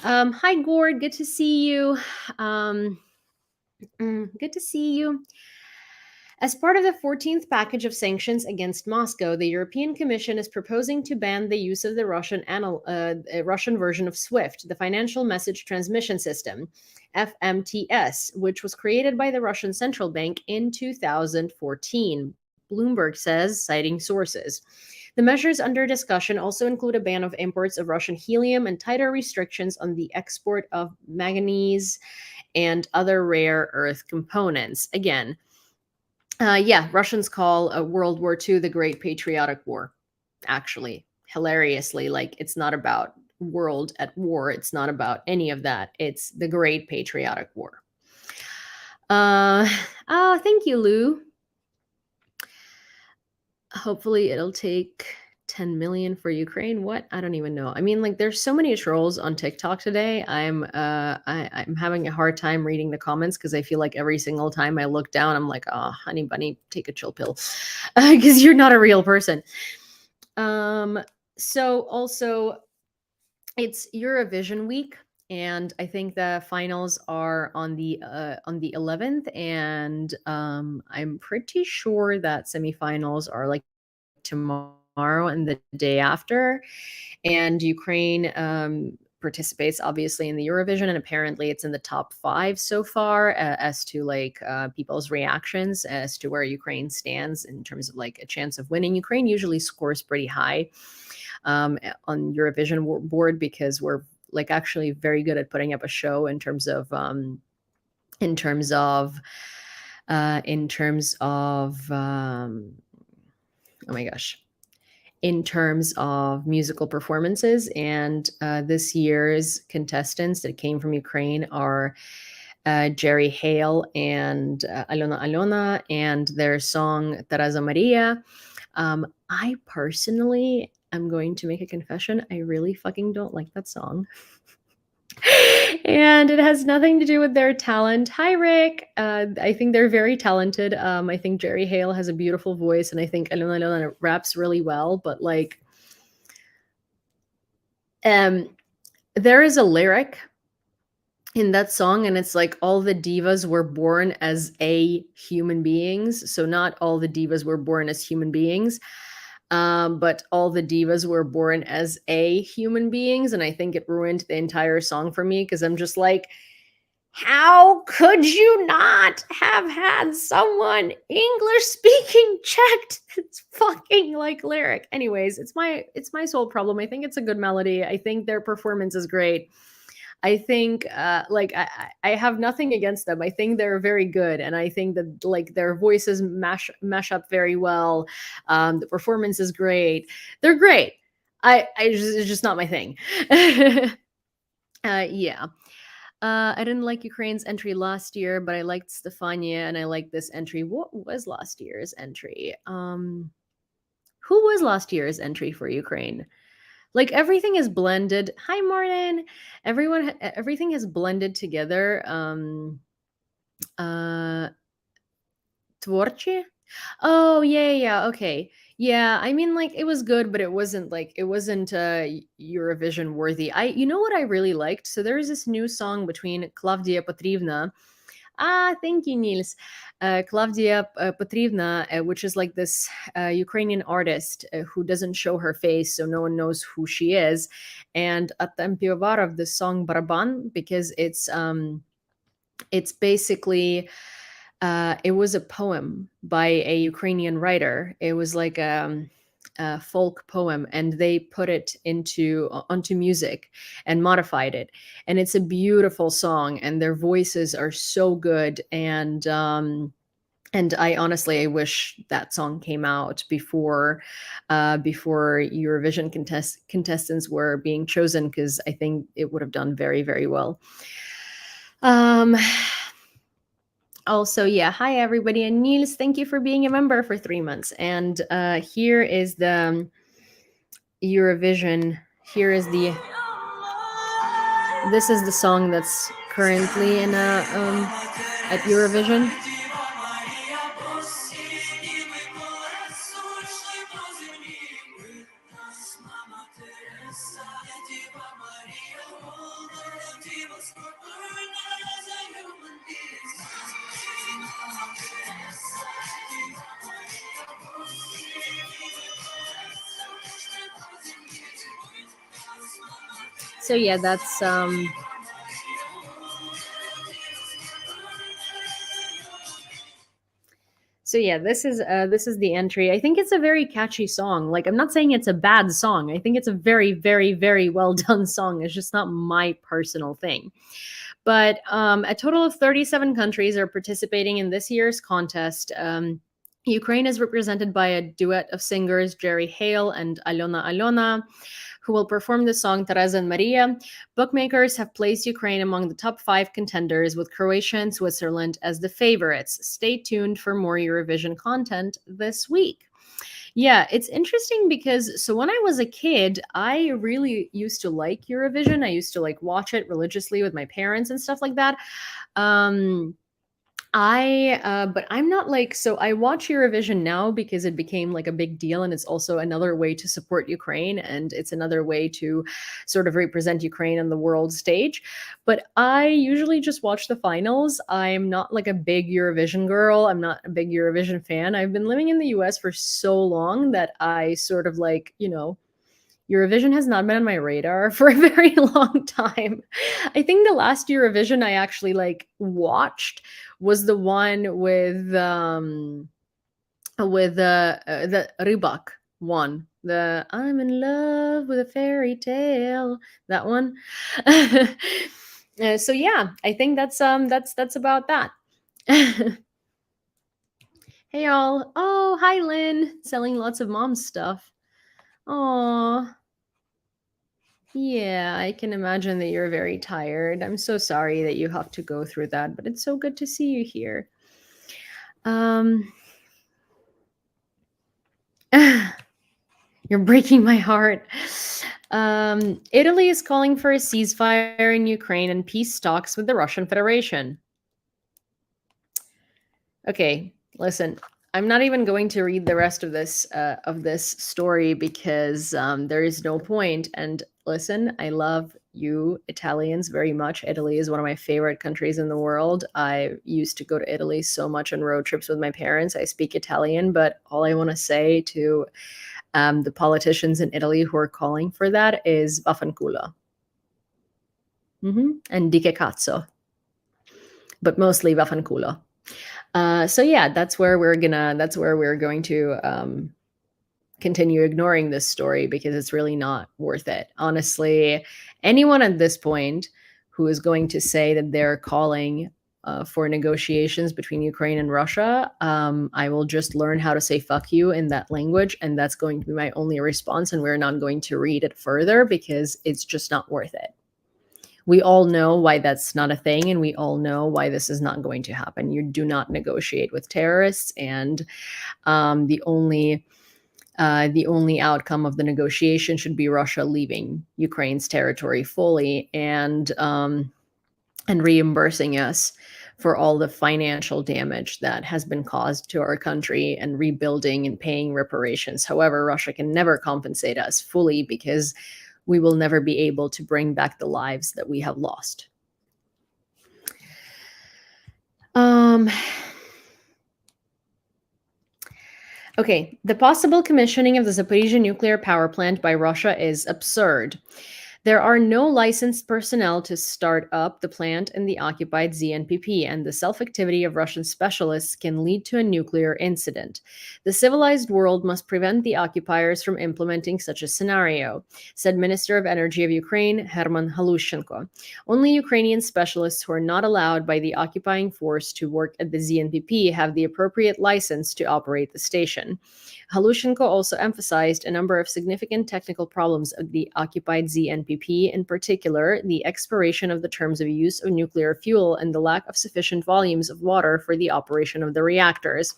Hi, Gord. Good to see you. Good to see you. As part of the 14th package of sanctions against Moscow, the European Commission is proposing to ban the use of the Russian version of SWIFT, the Financial Message Transmission System, FMTS, which was created by the Russian Central Bank in 2014. Bloomberg says, citing sources. The measures under discussion also include a ban of imports of Russian helium and tighter restrictions on the export of manganese and other rare earth components. Again, Russians call World War II the Great Patriotic War. Actually, hilariously, like, it's not about world at war. It's not about any of that. It's the Great Patriotic War. Oh, thank you, Lou. Hopefully it'll take 10 million for Ukraine. What? I don't even know. I mean, like, there's so many trolls on TikTok today. I'm having a hard time reading the comments because I feel like every single time I look down, I'm like, oh, honey bunny, take a chill pill, because you're not a real person. So also, it's Eurovision week, and I think the finals are on the 11th, and I'm pretty sure that semifinals are like tomorrow and the day after. And Ukraine participates obviously in the Eurovision, and apparently it's in the top 5 so far, as to like people's reactions as to where Ukraine stands in terms of like a chance of winning. Ukraine usually scores pretty high on Eurovision board, because we're like actually very good at putting up a show in terms of oh my gosh, in terms of musical performances. And this year's contestants that came from Ukraine are Jerry Hale and Alona, and their song Taraza Maria. I personally am going to make a confession. I really fucking don't like that song. And it has nothing to do with their talent. Hi, Rick. I think they're very talented. I think Jerry Hale has a beautiful voice, and I think Alona raps really well. But like, there is a lyric in that song, and it's like, all the divas were born as a human beings. So not all the divas were born as human beings, but all the divas were born as a human beings. And I think it ruined the entire song for me, because I'm just like, how could you not have had someone English speaking checked this fucking like lyric? Anyways, it's my sole problem. I think it's a good melody. I think their performance is great. I think I have nothing against them. I think they're very good, and I think that like their voices mash up very well. The performance is great. They're great. It's just not my thing. Yeah. I didn't like Ukraine's entry last year, but I liked Stefania, and I like this entry. What was last year's entry? Who was last year's entry for Ukraine? Like, everything is blended. Hi, Martin. Everything has blended together. Tvorchi? Oh, yeah, okay. Yeah, I mean, like, it was good, but it wasn't Eurovision worthy. You know what I really liked? So there's this new song between Claudia Petrivna. Thank you, Niels. Claudia Petrivna, which is like this Ukrainian artist who doesn't show her face, so no one knows who she is. And Artem Pivovarov, the song Baraban, because it's basically it was a poem by a Ukrainian writer. It was like a folk poem, and they put it onto music and modified it. And it's a beautiful song, and their voices are so good. And And I wish that song came out before Eurovision contestants were being chosen, because I think it would have done very, very well. Um, Also, yeah, hi everybody, and Niels, thank you for being a member for 3 months. And here is the Eurovision. Here is the. This is the song that's currently in at Eurovision. So yeah, that's So yeah, this is the entry. I think it's a very catchy song. Like, I'm not saying it's a bad song. I think it's a very, very, very well done song. It's just not my personal thing. But a total of 37 countries are participating in this year's contest. Ukraine is represented by a duet of singers Jerry Hale and Alona, who will perform the song Teresa and Maria. Bookmakers have placed Ukraine among the top 5 contenders, with Croatia and Switzerland as the favorites. Stay tuned for more Eurovision content this week. Yeah, it's interesting because so when I was a kid, I really used to like Eurovision. I used to like watch it religiously with my parents and stuff like that. Um but I'm not like, so I watch Eurovision now because it became like a big deal, and it's also another way to support Ukraine, and it's another way to sort of represent Ukraine on the world stage. But I usually just watch the finals. I'm not like a big Eurovision girl. I'm not a big Eurovision fan. I've been living in the US for so long that I sort of like, Eurovision has not been on my radar for a very long time. I think the last Eurovision I actually like watched was the one with the Rybak one. The I'm in love with a fairy tale. That one. So yeah, I think that's about that. Hey y'all. Oh, hi Lynn. Selling lots of mom stuff. Oh. Yeah, I can imagine that you're very tired. I'm so sorry that you have to go through that, but it's so good to see you here. Um, you're breaking my heart. Italy is calling for a ceasefire in Ukraine and peace talks with the Russian Federation. Okay, listen. I'm not even going to read the rest of this story because there is no point. And listen, I love you Italians very much. Italy is one of my favorite countries in the world. I used to go to Italy so much on road trips with my parents. I speak Italian, but all I want to say to the politicians in Italy who are calling for that is vaffanculo. And di che cazzo, but mostly vaffanculo. So yeah, that's where we're going to continue ignoring this story because it's really not worth it. Honestly, anyone at this point who is going to say that they're calling for negotiations between Ukraine and Russia, I will just learn how to say fuck you in that language, and that's going to be my only response, and we're not going to read it further because it's just not worth it. We all know why that's not a thing, and we all know why this is not going to happen. You do not negotiate with terrorists, and the only outcome of the negotiation should be Russia leaving Ukraine's territory fully and reimbursing us for all the financial damage that has been caused to our country and rebuilding and paying reparations. However, Russia can never compensate us fully because we will never be able to bring back the lives that we have lost. Okay, the possible commissioning of the Zaporizhzhia nuclear power plant by Russia is absurd. There are no licensed personnel to start up the plant in the occupied ZNPP, and the self-activity of Russian specialists can lead to a nuclear incident. The civilized world must prevent the occupiers from implementing such a scenario, said Minister of Energy of Ukraine, Herman Halushenko. Only Ukrainian specialists who are not allowed by the occupying force to work at the ZNPP have the appropriate license to operate the station. Halushenko also emphasized a number of significant technical problems of the occupied ZNPP, in particular, the expiration of the terms of use of nuclear fuel and the lack of sufficient volumes of water for the operation of the reactors.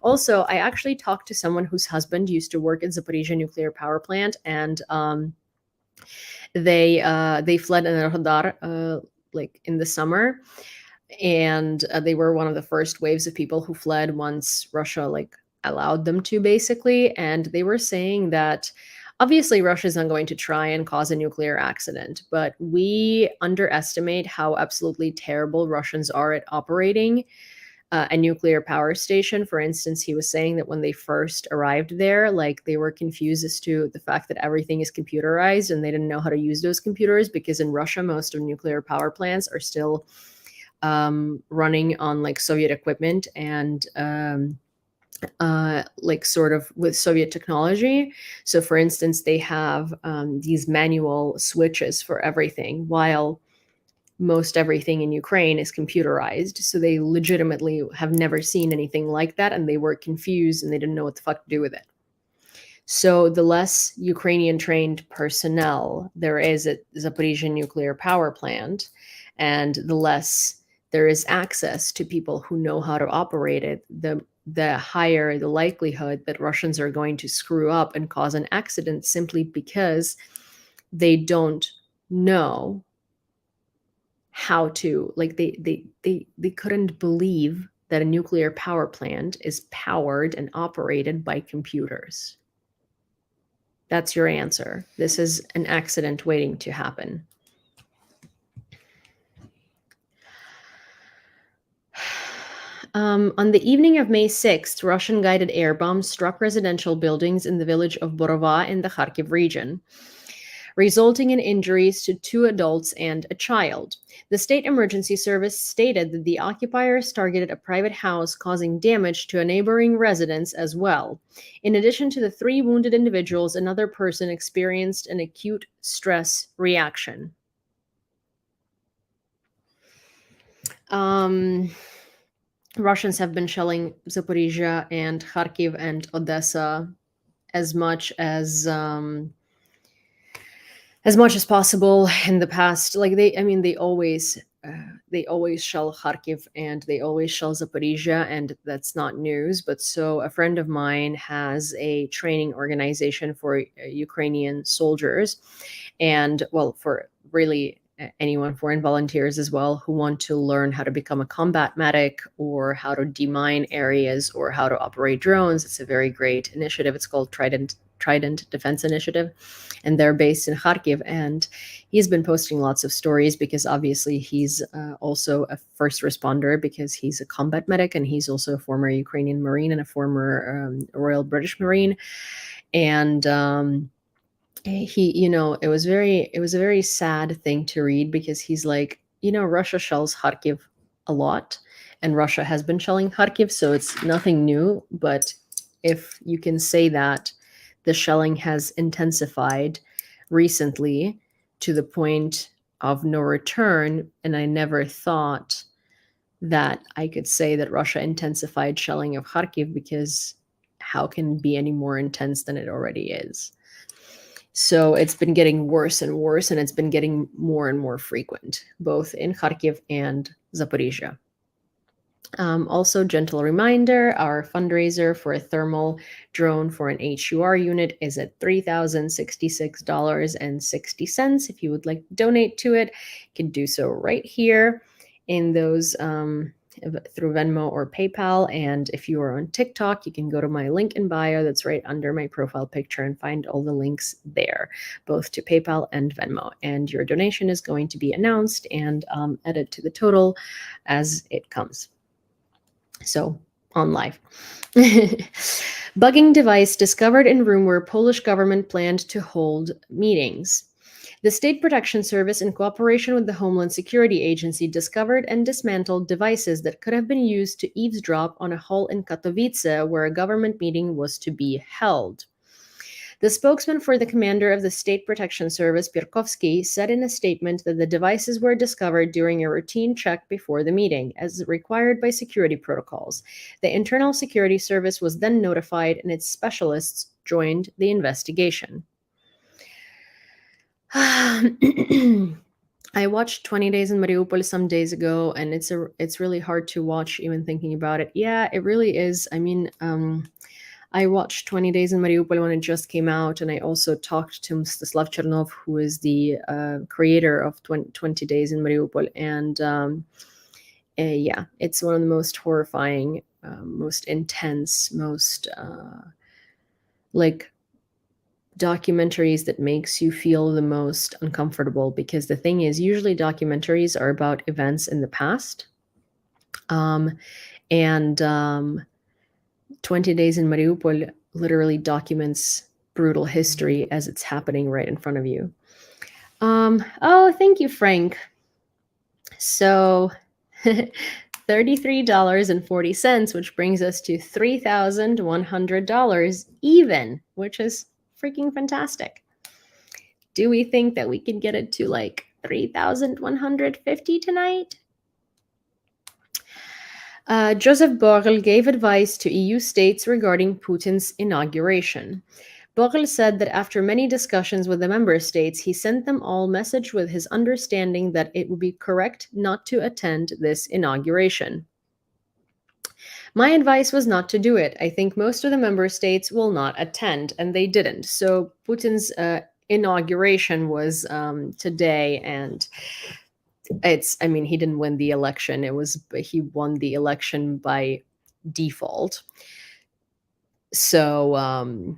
Also, I actually talked to someone whose husband used to work at Zaporizhzhia nuclear power plant, and they fled Enerhodar like in the summer, and they were one of the first waves of people who fled once Russia allowed them to, basically. And they were saying that obviously Russia is not going to try and cause a nuclear accident, but we underestimate how absolutely terrible Russians are at operating a nuclear power station. For instance, he was saying that when they first arrived there, they were confused as to the fact that everything is computerized and they didn't know how to use those computers, because in Russia, most of nuclear power plants are still running on Soviet equipment and sort of with Soviet technology. So for instance, they have these manual switches for everything, while most everything in Ukraine is computerized. So they legitimately have never seen anything like that, and they were confused and they didn't know what the fuck to do with it. So the less Ukrainian trained personnel there is at Zaporizhzhia nuclear power plant, and the less there is access to people who know how to operate it, the higher the likelihood that Russians are going to screw up and cause an accident, simply because they don't know how to, they couldn't believe that a nuclear power plant is powered and operated by computers. That's your answer. This is an accident waiting to happen. On the evening of May 6th, Russian-guided air bombs struck residential buildings in the village of Borova in the Kharkiv region, resulting in injuries to 2 adults and a child. The state emergency service stated that the occupiers targeted a private house, causing damage to a neighboring residence as well. In addition to the 3 wounded individuals, another person experienced an acute stress reaction. Russians have been shelling Zaporizhzhia and Kharkiv and Odessa as much as possible in the past. They always shell Kharkiv and they always shell Zaporizhzhia, and that's not news. But so a friend of mine has a training organization for Ukrainian soldiers, and for really anyone, foreign volunteers as well, who want to learn how to become a combat medic or how to demine areas or how to operate drones. It's a very great initiative. It's called Trident Defense Initiative, and they're based in Kharkiv. And he's been posting lots of stories because obviously he's also a first responder, because he's a combat medic, and he's also a former Ukrainian Marine and a former Royal British Marine. And it was a very sad thing to read, because he's like, Russia shells Kharkiv a lot, and Russia has been shelling Kharkiv, so it's nothing new. But if you can say that the shelling has intensified recently to the point of no return, and I never thought that I could say that Russia intensified shelling of Kharkiv, because how can it be any more intense than it already is? So it's been getting worse and worse, and it's been getting more and more frequent, both in Kharkiv and Zaporizhzhia. Also, gentle reminder, our fundraiser for a thermal drone for an HUR unit is at $3,066.60. If you would like to donate to it, you can do so right here in those through Venmo or PayPal. And if you are on TikTok, you can go to my link in bio that's right under my profile picture and find all the links there, both to PayPal and Venmo. And your donation is going to be announced and added to the total as it comes. So, on live. Bugging device discovered in room where Polish government planned to hold meetings. The State Protection Service, in cooperation with the Homeland Security Agency, discovered and dismantled devices that could have been used to eavesdrop on a hall in Katowice where a government meeting was to be held. The spokesman for the commander of the State Protection Service, Pierkowski, said in a statement that the devices were discovered during a routine check before the meeting, as required by security protocols. The Internal Security Service was then notified, and its specialists joined the investigation. I watched 20 Days in Mariupol some days ago, and it's really hard to watch even thinking about it. Yeah, it really is. I mean, I watched 20 Days in Mariupol when it just came out, and I also talked to Mstislav Chernov, who is the creator of 20 Days in Mariupol, and yeah, it's one of the most horrifying, most intense, most like documentaries that makes you feel the most uncomfortable, because the thing is, usually documentaries are about events in the past, and 20 Days in Mariupol literally documents brutal history as it's happening right in front of you. Oh, thank you, Frank. So $33.40, which brings us to $3,100 even, which is freaking fantastic. Do we think that we can get it to like 3,150 tonight? Joseph Borrell gave advice to EU states regarding Putin's inauguration. Borrell said that after many discussions with the member states, he sent them all a message with his understanding that it would be correct not to attend this inauguration. My advice was not to do it. I think most of the member states will not attend, and they didn't. So Putin's inauguration was today, and I mean, he didn't win the election. He won the election by default. So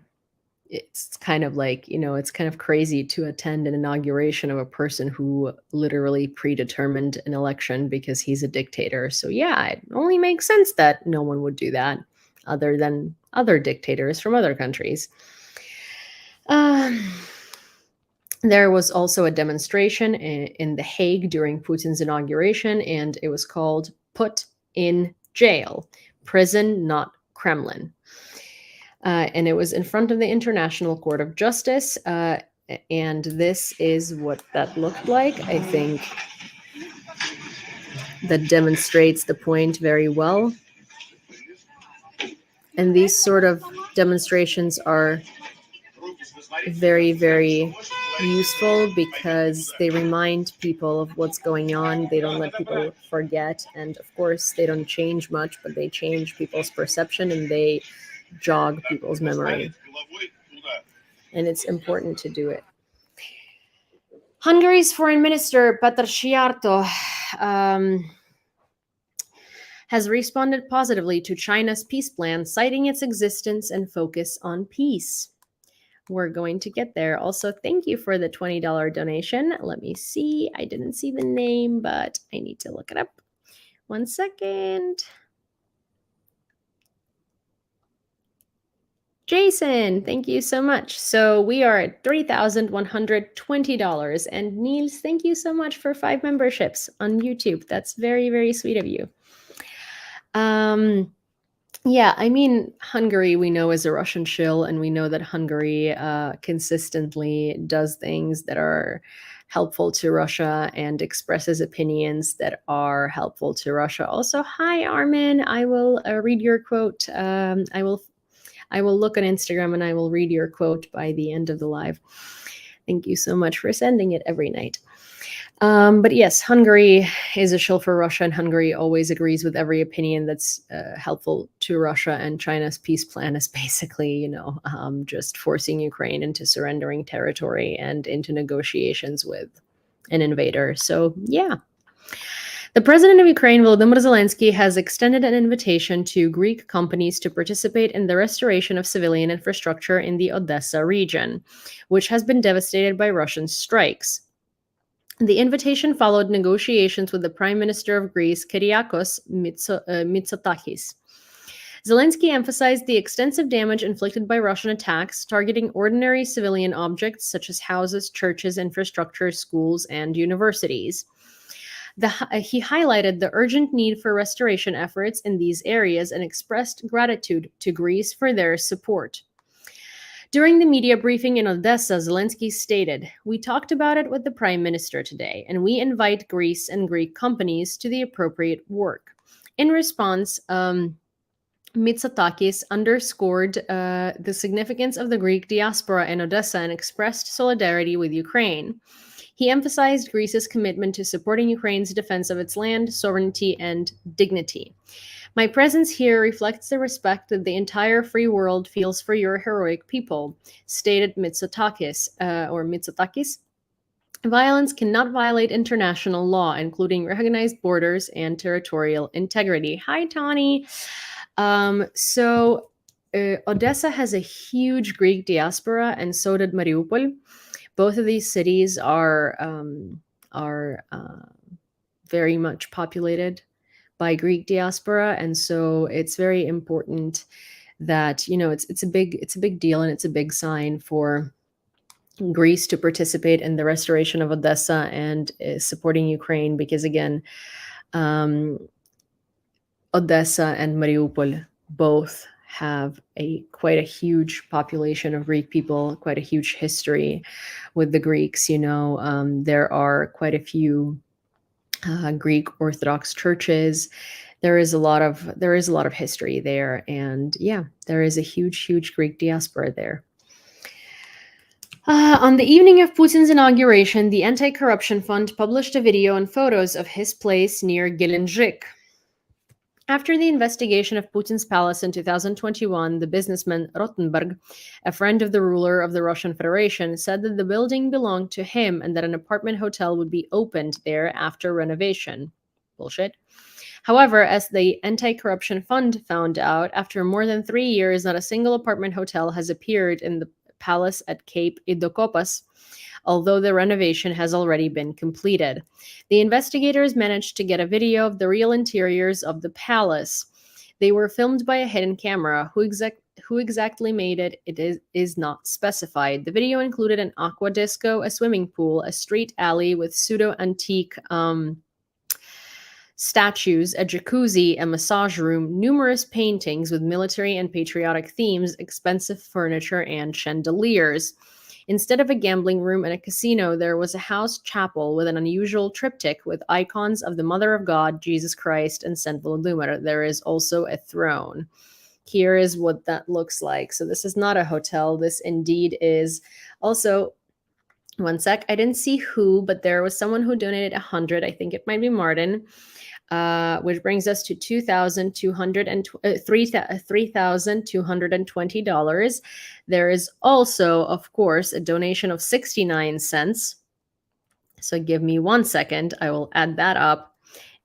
it's kind of like, it's kind of crazy to attend an inauguration of a person who literally predetermined an election because he's a dictator. So yeah, it only makes sense that no one would do that other than other dictators from other countries. There was also a demonstration in The Hague during Putin's inauguration, and it was called Put in Jail, Prison, Not Kremlin. And it was in front of the International Court of Justice, and this is what that looked like. I think that demonstrates the point very well. And these sort of demonstrations are very, very useful because they remind people of what's going on. They don't let people forget. And of course, they don't change much, but they change people's perception and they jog people's memory. And it's important to do it. Hungary's Foreign Minister Péter Szijjártó has responded positively to China's peace plan, citing its existence and focus on peace. We're going to get there. Also, thank you for the $20 donation. Let me see. I didn't see the name, but I need to look it up. 1 second. Jason, thank you so much. So we are at $3,120. And Niels, thank you so much for 5 memberships on YouTube. That's very, very sweet of you. Yeah, I mean, Hungary we know is a Russian shill, and we know that Hungary consistently does things that are helpful to Russia and expresses opinions that are helpful to Russia. Also, hi Armin, I will read your quote. I will look on Instagram and I will read your quote by the end of the live. Thank you so much for sending it every night. But yes, Hungary is a shill for Russia, and Hungary always agrees with every opinion that's helpful to Russia. And China's peace plan is basically, just forcing Ukraine into surrendering territory and into negotiations with an invader. So yeah. The president of Ukraine, Volodymyr Zelensky, has extended an invitation to Greek companies to participate in the restoration of civilian infrastructure in the Odessa region, which has been devastated by Russian strikes. The invitation followed negotiations with the Prime Minister of Greece, Kyriakos Mitsotakis. Zelensky emphasized the extensive damage inflicted by Russian attacks, targeting ordinary civilian objects such as houses, churches, infrastructure, schools, and universities. He highlighted the urgent need for restoration efforts in these areas and expressed gratitude to Greece for their support. During the media briefing in Odessa, Zelensky stated, "We talked about it with the Prime Minister today, and we invite Greece and Greek companies to the appropriate work." In response, Mitsotakis underscored the significance of the Greek diaspora in Odessa and expressed solidarity with Ukraine. He emphasized Greece's commitment to supporting Ukraine's defense of its land, sovereignty, and dignity. "My presence here reflects the respect that the entire free world feels for your heroic people," stated Mitsotakis. "Violence cannot violate international law, including recognized borders and territorial integrity." Hi, Tani. Odessa has a huge Greek diaspora, and so did Mariupol. Both of these cities are very much populated by Greek diaspora, and so it's very important that it's a big deal, and it's a big sign for Greece to participate in the restoration of Odessa and supporting Ukraine, because again, Odessa and Mariupol both have quite a huge population of Greek people, quite a huge history with the Greeks. There are quite a few Greek Orthodox churches. There is a lot of history there, and yeah, there is a huge Greek diaspora there. On the evening of Putin's inauguration, the Anti-Corruption Fund published a video and photos of his place near Gelendzhik. After the investigation of Putin's palace in 2021, the businessman Rottenberg, a friend of the ruler of the Russian Federation, said that the building belonged to him and that an apartment hotel would be opened there after renovation. Bullshit. However, as the Anti-Corruption Fund found out, after more than 3 years, not a single apartment hotel has appeared in the palace at Cape Idokopas, although the renovation has already been completed. The investigators managed to get a video of the real interiors of the palace. They were filmed by a hidden camera. Who exactly made it is not specified. The video included an aqua disco, a swimming pool, a street alley with pseudo-antique statues, a jacuzzi, a massage room, numerous paintings with military and patriotic themes, expensive furniture, and chandeliers. Instead of a gambling room and a casino, there was a house chapel with an unusual triptych with icons of the Mother of God, Jesus Christ, and St. Volodymyr. There is also a throne. Here is what that looks like. So this is not a hotel. This indeed is also... One sec. I didn't see who, but there was someone who donated 100. I think it might be Martin. Which brings us to $3,220. There is also, of course, a donation of 69 cents. So give me 1 second. I will add that up.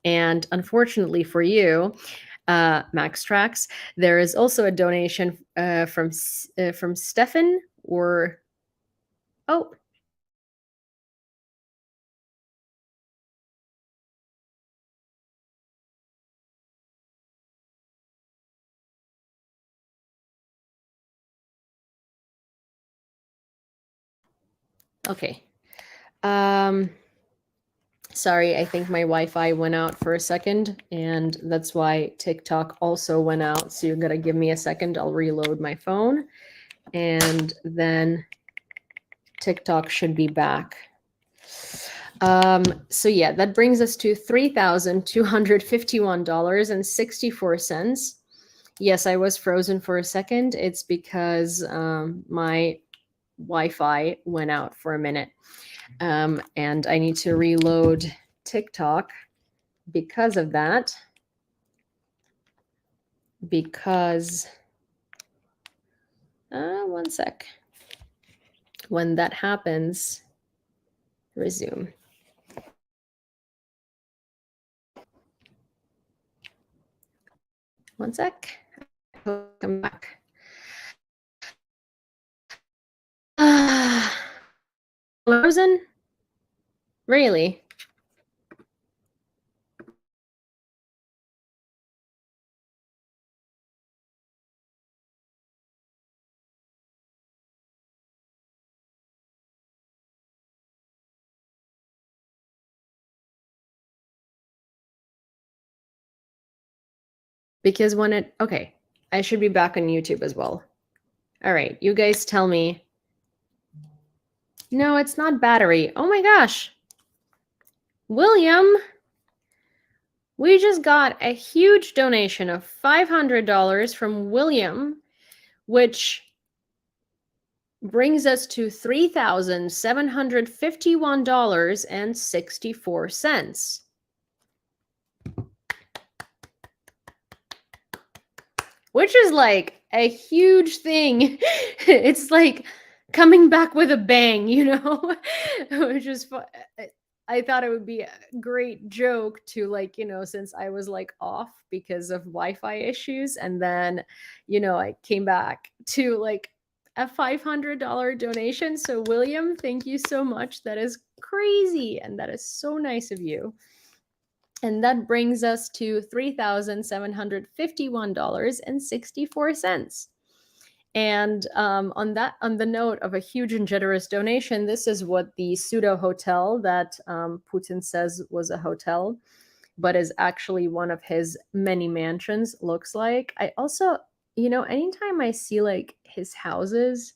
And unfortunately for you, Max Trax, there is also a donation from Stefan or... Oh, okay. Sorry, I think my Wi-Fi went out for a second, and that's why TikTok also went out. So you're gonna give me a second. I'll reload my phone, and then TikTok should be back. So yeah, that brings us to $3,251.64. Yes, I was frozen for a second. It's because my Wi-Fi went out for a minute. And I need to reload TikTok because of that. Because, 1 sec. When that happens, resume. One sec. Welcome back. Frozen? Really? Because okay, I should be back on YouTube as well. All right, you guys tell me. No, it's not battery. Oh my gosh. William, we just got a huge donation of $500 from William, which brings us to $3,751.64. Which is like a huge thing. It's like coming back with a bang, which is fun. I thought it would be a great joke to, like, since I was like off because of Wi-Fi issues, and then, I came back to like a $500 donation. So William, thank you so much. That is crazy, and that is so nice of you. And that brings us to $3,751.64. And on the note of a huge and generous donation, this is what the pseudo hotel that Putin says was a hotel, but is actually one of his many mansions, looks like. I also, anytime I see like his houses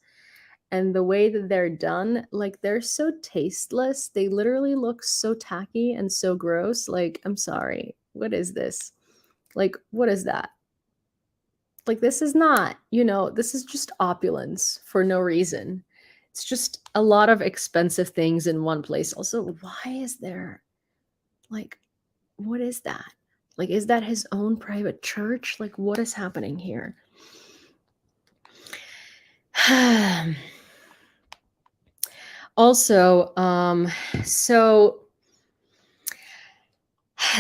and the way that they're done, like, they're so tasteless. They literally look so tacky and so gross. Like, I'm sorry. What is this? Like, what is that? Like, this is not, this is just opulence for no reason. It's just a lot of expensive things in one place. Also, why is there, like, what is that? Like, is that his own private church? Like, what is happening here? Also, so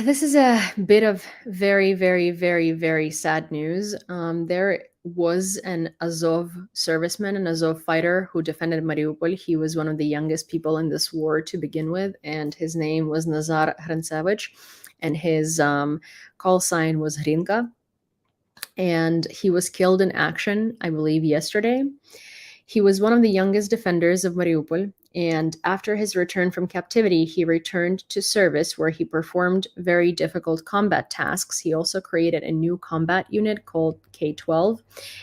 this is a bit of very, very, very, very sad news. There was an Azov serviceman, an Azov fighter who defended Mariupol. He was one of the youngest people in this war to begin with, and his name was Nazar Hrantsevich, and his call sign was Hrinka. And he was killed in action, I believe, yesterday. He was one of the youngest defenders of Mariupol, and after his return from captivity, he returned to service where he performed very difficult combat tasks. He also created a new combat unit called K-12,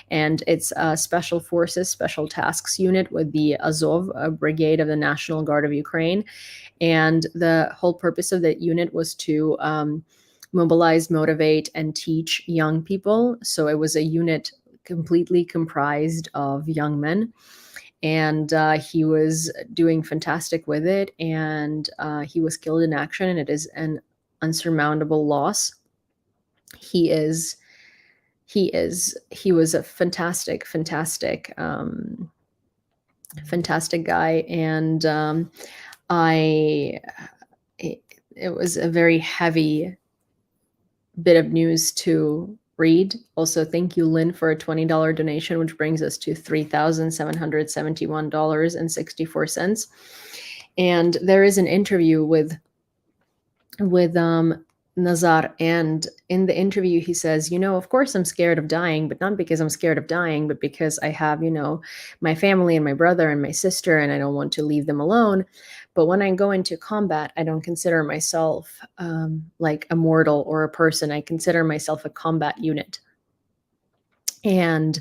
and it's a Special Forces Special Tasks unit with the Azov Brigade of the National Guard of Ukraine. And the whole purpose of that unit was to mobilize, motivate, and teach young people. So it was a unit completely comprised of young men, and he was doing fantastic with it, and he was killed in action, and it is an unsurmountable loss. He was a fantastic guy, and it was a very heavy bit of news to read. Also, thank you, Lynn, for a $20 donation, which brings us to $3,771.64. And there is an interview with Nazar, and in the interview he says, of course I'm scared of dying, but not because I'm scared of dying, but because I have, my family and my brother and my sister, and I don't want to leave them alone. But when I go into combat, I don't consider myself like a mortal or a person. I consider myself a combat unit, and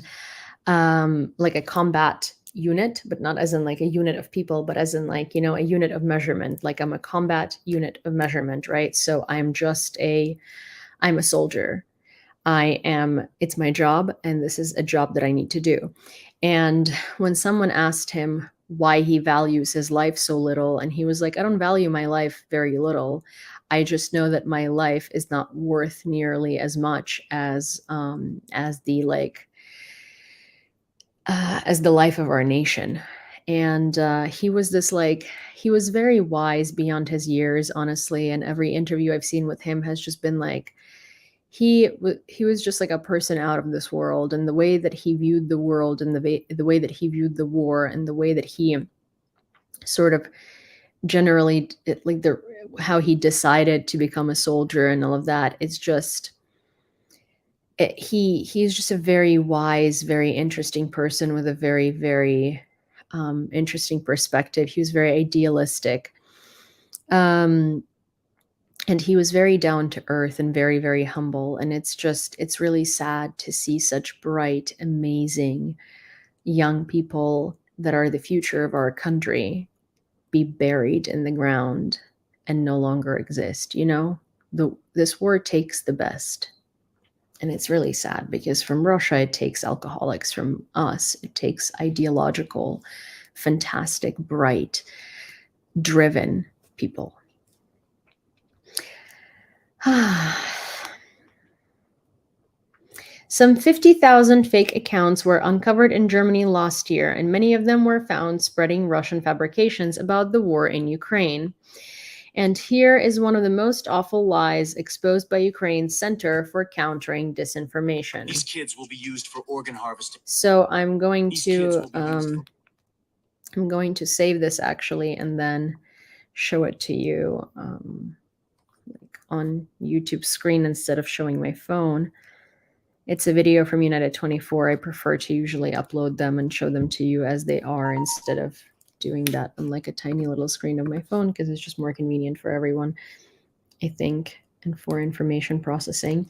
like a combat unit, but not as in like a unit of people, but as in like, a unit of measurement. Like, I'm a combat unit of measurement, right? So I'm a soldier. It's my job, and this is a job that I need to do. And when someone asked him why he values his life so little, and he was like, I don't value my life very little. I just know that my life is not worth nearly as much as the life of our nation. And he was very wise beyond his years, honestly. And every interview I've seen with him has just been like, he was just like a person out of this world, and the way that he viewed the world, and the way that he viewed the war, and the way that he sort of generally, how he decided to become a soldier and all of that. It's just, he's just a very wise, very interesting person with a very, very interesting perspective. He was very idealistic. And he was very down to earth and very, very humble. And it's really sad to see such bright, amazing young people that are the future of our country be buried in the ground and no longer exist. This war takes the best. And it's really sad because from Russia, it takes alcoholics. From us, it takes ideological, fantastic, bright, driven people. Some 50,000 fake accounts were uncovered in Germany last year, and many of them were found spreading Russian fabrications about the war in Ukraine. And here is one of the most awful lies exposed by Ukraine's Center for Countering Disinformation. These kids will be used for organ harvesting. So I'm going to save this actually and then show it to you on YouTube screen instead of showing my phone. It's a video from United 24. I prefer to usually upload them and show them to you as they are instead of doing that on like a tiny little screen of my phone because it's just more convenient for everyone, I think, and for information processing.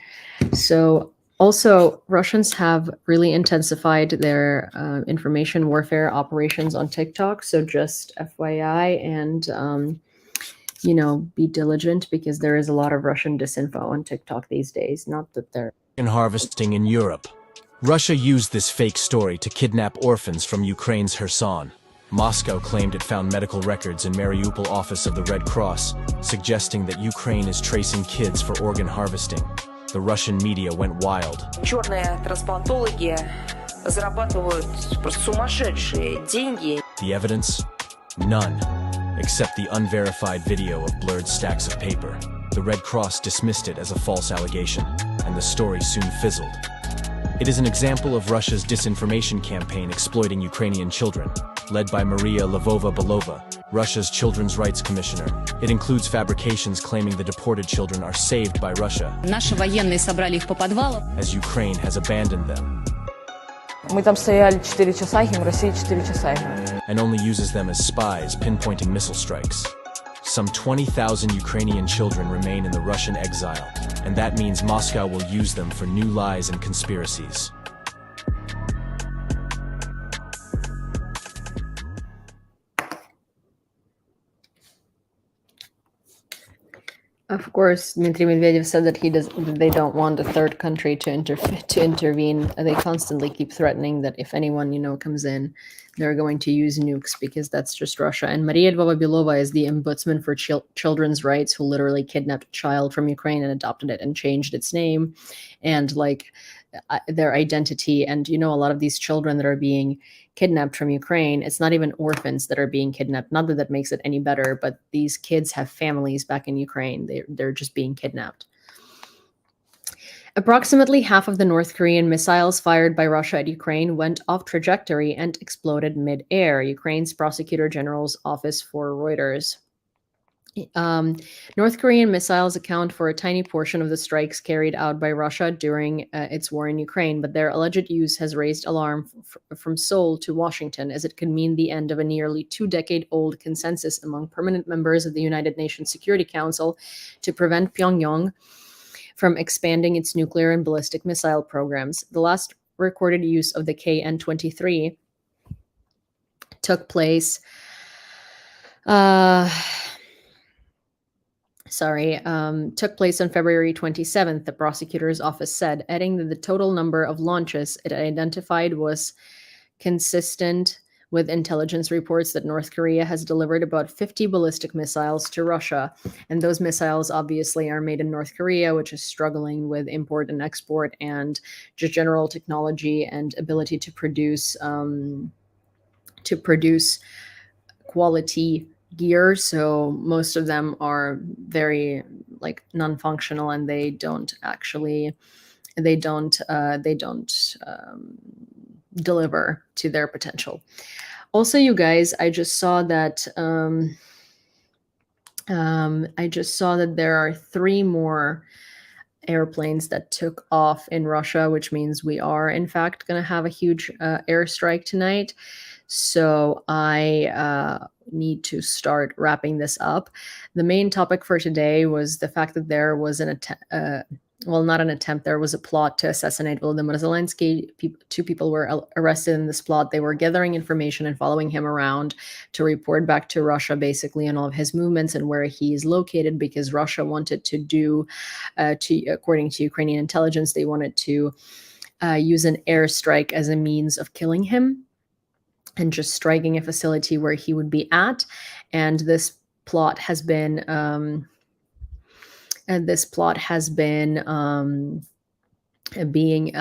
So also, Russians have really intensified their information warfare operations on TikTok. So just FYI, and be diligent because there is a lot of Russian disinfo on TikTok these days. Not that they're harvesting in Europe. Russia used this fake story to kidnap orphans from Ukraine's Kherson. Moscow claimed it found medical records in Mariupol office of the Red Cross, suggesting that Ukraine is tracing kids for organ harvesting. The Russian media went wild. Черные трансплантологи зарабатывают просто сумасшедшие деньги. The evidence? None, except the unverified video of blurred stacks of paper. The Red Cross dismissed it as a false allegation, and the story soon fizzled. It is an example of Russia's disinformation campaign exploiting Ukrainian children, led by Maria Lvova-Belova, Russia's Children's Rights Commissioner. It includes fabrications claiming the deported children are saved by Russia, Наши военные собрали их по подвалам. as Ukraine has abandoned them, Мы там стояли 4 часа, им Россия 4 часа играет. and only uses them as spies pinpointing missile strikes. Some 20,000 Ukrainian children remain in the Russian exile, and that means Moscow will use them for new lies and conspiracies. Of course, Dmitry Medvedev said that they don't want a third country to intervene. They constantly keep threatening that if anyone comes in, they're going to use nukes because that's just Russia. And Maria Lvova-Belova is the ombudsman for children's rights, who literally kidnapped a child from Ukraine and adopted it and changed its name and their identity. And a lot of these children that are being kidnapped from Ukraine, it's not even orphans that are being kidnapped. Not that that makes it any better, but these kids have families back in Ukraine. They're just being kidnapped. Approximately half of the North Korean missiles fired by Russia at Ukraine went off trajectory and exploded mid-air, Ukraine's Prosecutor General's office for Reuters. North Korean missiles account for a tiny portion of the strikes carried out by Russia during its war in Ukraine, but their alleged use has raised alarm from Seoul to Washington, as it could mean the end of a nearly 2-decade-old consensus among permanent members of the United Nations Security Council to prevent Pyongyang from expanding its nuclear and ballistic missile programs. The last recorded use of the KN-23 took place on February 27th, the prosecutor's office said, adding that the total number of launches it identified was consistent with intelligence reports that North Korea has delivered about 50 ballistic missiles to Russia. And those missiles obviously are made in North Korea, which is struggling with import and export and just general technology and ability to produce quality gear. So most of them are very non-functional, and they don't deliver to their potential. Also, you guys, I just saw that there are 3 more airplanes that took off in Russia, which means we are in fact going to have a huge airstrike tonight. So I need to start wrapping this up. The main topic for today was the fact that there was an attempt, well, not an attempt, there was a plot to assassinate Volodymyr Zelensky. Two people were arrested in this plot. They were gathering information and following him around to report back to Russia, basically, on all of his movements and where he is located, because Russia wanted to do, according to Ukrainian intelligence, they wanted to use an airstrike as a means of killing him and just striking a facility where he would be at. And this plot has been being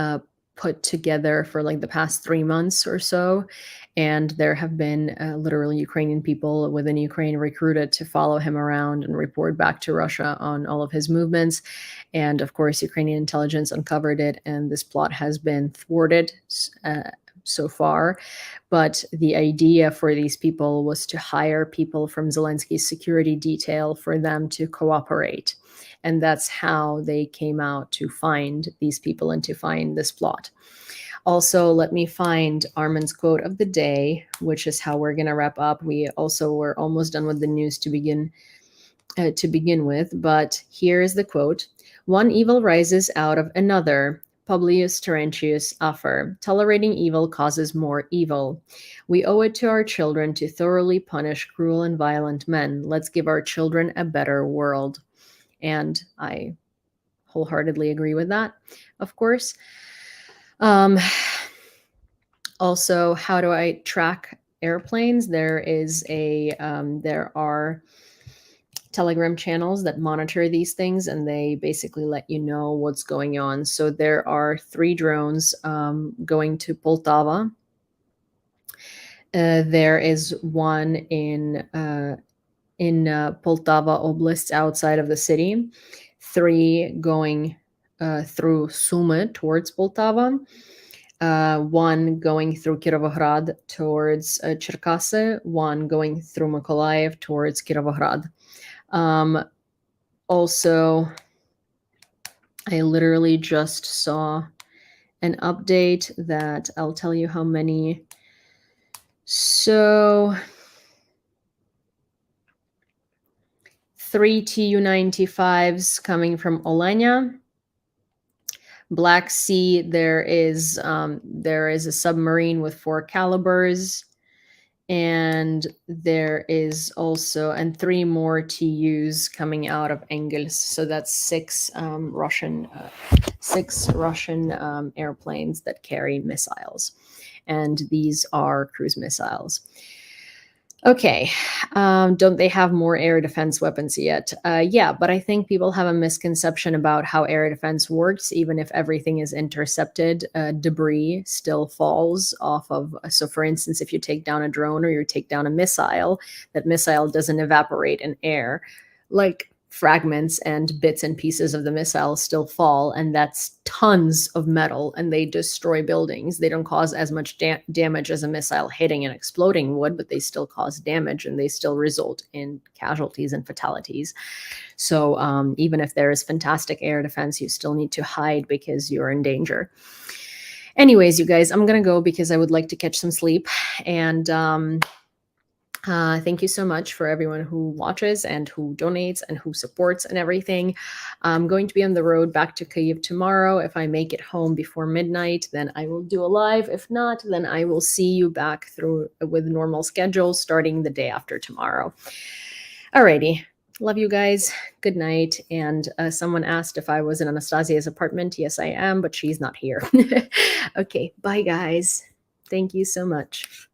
put together for like the past 3 months or so. And there have been literally Ukrainian people within Ukraine recruited to follow him around and report back to Russia on all of his movements. And of course, Ukrainian intelligence uncovered it, and this plot has been thwarted so far. But the idea for these people was to hire people from Zelensky's security detail for them to cooperate. And that's how they came out to find these people and to find this plot. Also, let me find Armin's quote of the day, which is how we're going to wrap up. We also were almost done with the news to begin with, but here is the quote. "One evil rises out of another. Publius Terentius Afer. Tolerating evil causes more evil. We owe it to our children to thoroughly punish cruel and violent men. Let's give our children a better world." And I wholeheartedly agree with that, of course. Also, how do I track airplanes? There are Telegram channels that monitor these things, and they basically let you know what's going on. So there are 3 drones going to Poltava. There is one in Poltava Oblast outside of the city, 3 going through Sumy towards Poltava, 1 going through Kirovohrad towards Cherkasy, 1 going through Mykolaiv towards Kirovohrad. Also, I literally just saw an update that I'll tell you how many. So 3 Tu-95s coming from Olenia. Black Sea, there is a submarine with 4 calibers, and there is also 3 more TUs coming out of Engels. So that's 6 Russian airplanes that carry missiles, and these are cruise missiles. Okay, don't they have more air defense weapons yet? Yeah, but I think people have a misconception about how air defense works. Even if everything is intercepted, debris still falls off of. So for instance, if you take down a drone or you take down a missile, that missile doesn't evaporate in air. Like, fragments and bits and pieces of the missile still fall, and that's tons of metal, and they destroy buildings. They don't cause as much damage as a missile hitting and exploding would, but they still cause damage, and they still result in casualties and fatalities. So even if there is fantastic air defense, you still need to hide because you're in danger. Anyways, you guys, I'm gonna go because I would like to catch some sleep, and thank you so much for everyone who watches and who donates and who supports and everything. I'm going to be on the road back to Kyiv tomorrow. If I make it home before midnight, then I will do a live. If not, then I will see you back through with normal schedule starting the day after tomorrow. Alrighty. Love you guys. Good night. And someone asked if I was in Anastasia's apartment. Yes, I am, but she's not here. Okay. Bye, guys. Thank you so much.